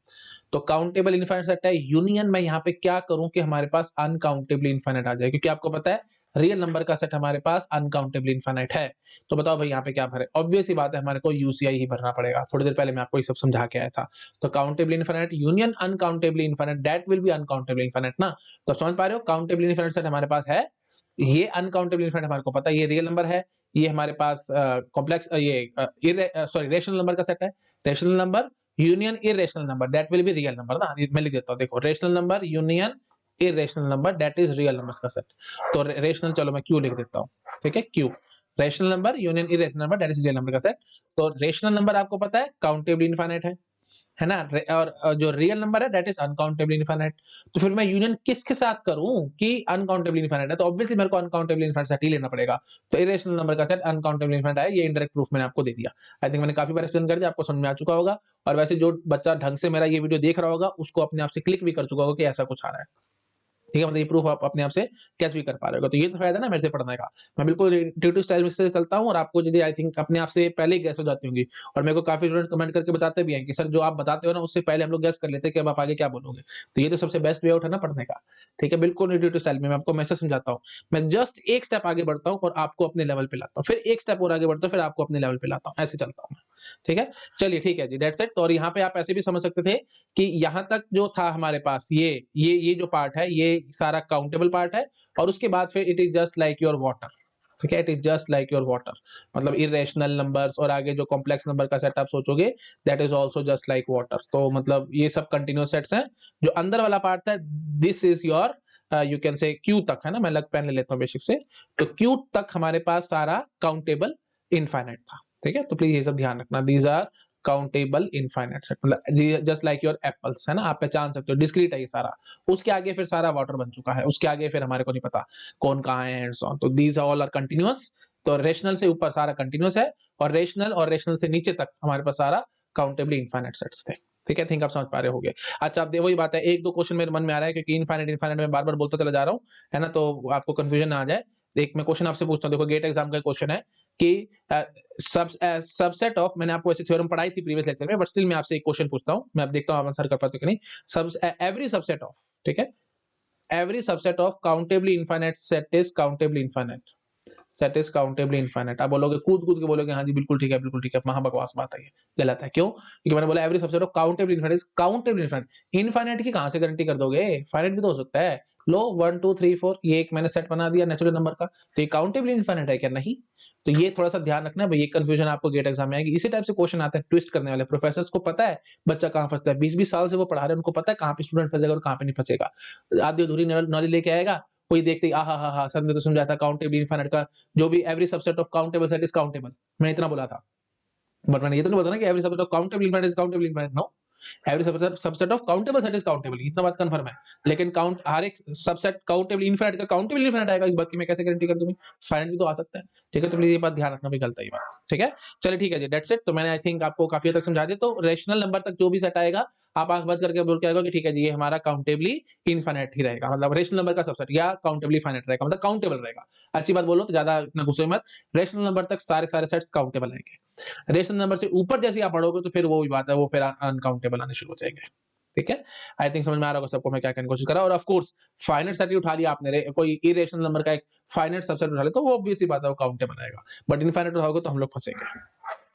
[SPEAKER 1] तो काउंटेबल इनफाइनाइट सेट है, यूनियन मैं यहाँ पे क्या करूं कि हमारे पास अनकाउंटेबली इनफाइनाइट आ जाए, क्योंकि आपको पता है रियल नंबर का सेट हमारे पास अनकाउंटेबली इनफाइनाइट है। तो बताओ भाई यहाँ पे क्या भरे, ऑब्वियस ही बात है, हमारे को यूसीआई ही भरना पड़ेगा। थोड़ी देर पहले मैं आपको ये सब समझा के आया था। तो countably infinite union uncountably infinite, that will be uncountably infinite ना। तो समझ पा रहे हो, काउंटेबली इनफाइनाइट सेट हमारे पास है, ये अनकाउंटेबल इनफाइनाइट हमारे को पता है, ये रियल नंबर है, ये हमारे पास कॉम्प्लेक्स सॉरी रेशनल नंबर का सेट है। Rational number union irrational number, that will be real number ना। मैं लिख देता हूँ, देखो rational number union irrational number, that is real numbers का सेट। तो रेशनल, चलो मैं क्यू लिख देता हूँ, ठीक है, Q rational number union irrational number, that is real number का सेट। तो रेशनल नंबर आपको पता है काउंटेबल इनफाइनाइट है ना, और जो रियल नंबर है दैट इज अनकाउंटेबल इनफाइनाइट। तो फिर मैं यूनियन किसके साथ करूं कि अनकाउंटेबल इनफाइनाइट है, तो ऑब्वियसली मेरे को अनकाउंटेबल इनफाइनाइट सेट ही लेना पड़ेगा। तो इरेशनल नंबर का सेट अनकाउंटेबल इनफाइनाइट है, ये इनडायरेक्ट प्रूफ मैंने आपको दे दिया। आई थिंक मैंने काफी बार एक्सप्लेन कर दिया, आपको समझ में आ चुका होगा। और वैसे जो बच्चा ढंग से मेरा ये वीडियो देख रहा होगा उसको अपने आप से क्लिक भी कर चुका होगा कि ऐसा कुछ आ रहा है। ठीक है, मतलब ये प्रूफ आप अपने आप से कैसे भी कर पा रहे हो, तो ये तो फायदा ना मेरे से पढ़ने का। मैं बिल्कुल इंट्यूटिव स्टाइल से चलता हूँ, और आपको यदि आई थिंक अपने आप से पहले ही गैस हो जाती होंगी। और मेरे को काफी स्टूडेंट कमेंट करके बताते भी हैं कि सर जो आप बताते हो ना उससे पहले हम लोग गैस कर लेते हैं कि अब आप आगे क्या बोलोगे। तो ये तो सबसे बेस्ट वे आउट है ना पढ़ने का। ठीक है, बिल्कुल इंट्यूटिव स्टाइल में मैं आपको मैसेज समझाता हूँ। मैं जस्ट एक स्टेप आगे बढ़ता हूँ और आपको अपने लेवल पे लाता हूँ, फिर एक स्टेप और आगे बढ़ता हूँ, फिर आपको अपने लेवल पे लाता हूँ, ऐसे चलता हूँ मैं। ठीक है, चलिए ठीक है जी, दैट्स इट। और यहाँ पे आप ऐसे भी समझ सकते थे कि यहाँ तक जो था हमारे पास ये जो पार्ट है ये सारा काउंटेबल पार्ट है, और उसके बाद फिर it is just like your water. ठीक है, it is just like your water, मतलब इरेशनल नंबर्स और आगे जो कॉम्प्लेक्स नंबर का सेट आप सोचोगे that is also just like water. तो मतलब ये सब कंटिन्यूअस सेट्स हैं। जो अंदर वाला पार्ट था this is your you can से क्यू तक, है ना, मैं लग पेन ले लेता हूँ बेसिक से। तो क्यू तक हमारे पास सारा काउंटेबल इनफाइनाइट था। ठीक है, तो प्लीज ये सब ध्यान रखना, these are countable infinite set, मतलब जस्ट लाइक योर एप्पल्स, है ना, आप पहचान सकते हो डिस्क्रीट है ये सारा। उसके आगे फिर सारा वाटर बन चुका है, उसके आगे फिर हमारे को नहीं पता कौन कहाँ है एंड सो ऑन। तो दीज ऑल आर कंटिन्यूअस। तो रेशनल से ऊपर सारा कंटिन्यूअस है, और रेशनल से नीचे तक हमारे पास सारा काउंटेबली इनफाइनाइट सेट्स थे। ठीक है, थिंक आप समझ पा रहे होगे। अच्छा, अब वही बात है, एक दो क्वेश्चन मेरे मन में आ रहा है क्योंकि इनफाइनाइट इनफाइनाइट में बार बार बोलता चला जा रहा हूँ, है ना, तो आपको कंफ्यूजन ना आ जाए। एक मैं क्वेश्चन आपसे पूछता हूँ, देखो गेट एग्जाम का क्वेश्चन है कि सबसेट ऑफ, मैंने आपको ऐसे थ्योरम पढ़ाई थी प्रीवियस लेक्चर में, बट स्टिल मैं आपसे एक क्वेश्चन पूछता हूँ, मैं अब देखता हूँ आप आंसर कर पाते हो कि नहीं। सब एवरी सबसेट ऑफ, ठीक है, every subset of countably infinite set is countably infinite, set is countably infinite. आप बोलोगे कूद कूद के बोलोगे हाँ जी बिल्कुल ठीक है बिल्कुल ठीक है, महा बकवास बात है, ये गलत है। क्यों? क्योंकि मैंने बोला every subset of countably infinite is countably infinite. Infinite की कहां से गारंटी कर दोगे, फाइनाइट भी तो हो सकता है। लो 1 2 3 4 ये एक मैंने सेट बना दिया नेचुरल नंबर का, तो ये काउंटेबली इनफाइनाइट है क्या? नहीं। तो ये थोड़ा सा ध्यान रखना भाई, ये कंफ्यूजन आपको गेट एग्जाम में आएगी। इसी टाइप से क्वेश्चन आते हैं ट्विस्ट करने वाले, प्रोफेसर्स को पता है बच्चा कहां फंसता है, 20-20 साल से वो पढ़ा रहे हैं, उनको पता है कहां पे स्टूडेंट फंसेगा और कहां पे नहीं फंसेगा। आधी अधूरी नॉलेज लेके आएगा, कोई देखते ही आहा हा हा सर ने तो समझाया था काउंटेबल इनफाइनाइट का, जो भी every subset of countable set is countable, मैंने इतना बोला था। बट मैंने ये तो नहीं बताया ना कि every subset of countable infinite is countable infinite, no. Every subset of countable set is countable, इतना बात कंफर्म है। लेकिन काउंट हर एक सबसेट काउंटेबल इनफाइनाइट का काउंटेबल इनफाइनाइट आएगा, इस बात की मैं कैसे गारंटी कर दूं? फाइनाइट भी तो आ सकता है। ठीक है, तो प्लीज ये बात ध्यान रखना भी, गलत है ये बात। ठीक है, चलिए ठीक है जी, दैट्स इट। तो मैंने आई थिंक आपको काफी हद तक समझा दिया। तो रेशनल नंबर तक जो भी सेट आएगा आप आंख बंद करके बोल के आएगा कि ठीक है जी ये हमारा काउंटेबली इनफाइनाइट ही रहेगा, मतलब रेशनल नंबर का सबसेट या काउंटेबली फाइनाइट रहेगा, मतलब काउंटेबल रहेगा। अच्छी बात बोलो तो ज्यादा इतना गुस्से मत, रेशनल नंबर तक सारे सारे सेट्स काउंटेबल आएंगे। रेशनल नंबर से ऊपर जैसे आप बढ़ोगे तो फिर वो भी बात है, वो फिर अनकाउंटेबल आने शुरू हो जाएंगे। ठीक है, आई थिंक समझ में आ रहा होगा सबको मैं क्या कहने की कोशिश कर रहा हूं। और ऑफ कोर्स फाइनाइट सेट उठा लिया आपने, कोई इरेशनल नंबर का एक फाइनाइट सबसेट उठा लिया तो वो ऑब्वियस सी बात है वो काउंटेबल आएगा, बट इनफाइनाइट उठाओगे तो हम लोग फंसेंगे।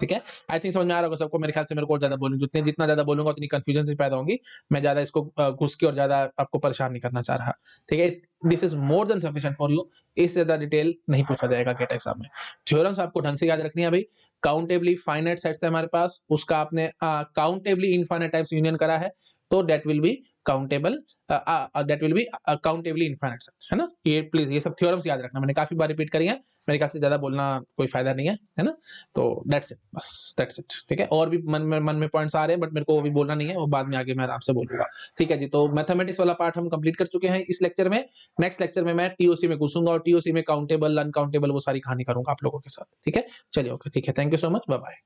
[SPEAKER 1] ठीक है, आई थिंक समझ में आ रहा होगा सबको। मेरे ख्याल से मेरे को ज्यादा बोलूंगा, जितना ज्यादा बोलूंगा उतनी कंफ्यूजन से पैदा होंगी। मैं ज्यादा इसको घुस के और ज्यादा आपको परेशान नहीं करना चाह रहा। ठीक है, this is more than sufficient for you, इससे ज्यादा डिटेल नहीं पूछा जाएगा गेट एग्जाम में। थ्योरम्स आपको ढंग से याद रखनी है भाई। काउंटेबली फाइनाइट सेट्स है हमारे पास, उसका आपने काउंटेबली इनफाइनाइट टाइम्स यूनियन करा है, तो that will B countable, that will B countably infinite set, है ना। ये प्लीज ये सब थ्योरम्स याद रखना, मैंने काफी बार रिपीट करी है, मेरे ख्याल से ज्यादा बोलना कोई फायदा नहीं है ना। तो दैट्स इट, बस दैट्स इट, ठीक है। और भी मन में पॉइंट्स आ रहे हैं बट मेरे को अभी बोलना नहीं है, वो बाद में आगे मैं आराम से बोलूंगा, ठीक है जी। तो मैथमेटिक्स वाला पार्ट हम कंप्लीट कर चुके हैं इस लेक्चर में। नेक्स्ट लेक्चर में मैं टीओसी में घुसूंगा और टीओसी में काउंटेबल अनकाउंटेबल वो सारी कहानी करूंगा आप लोगों के साथ, ठीक है। चलिए ओके, ठीक है, thank you so much, bye bye.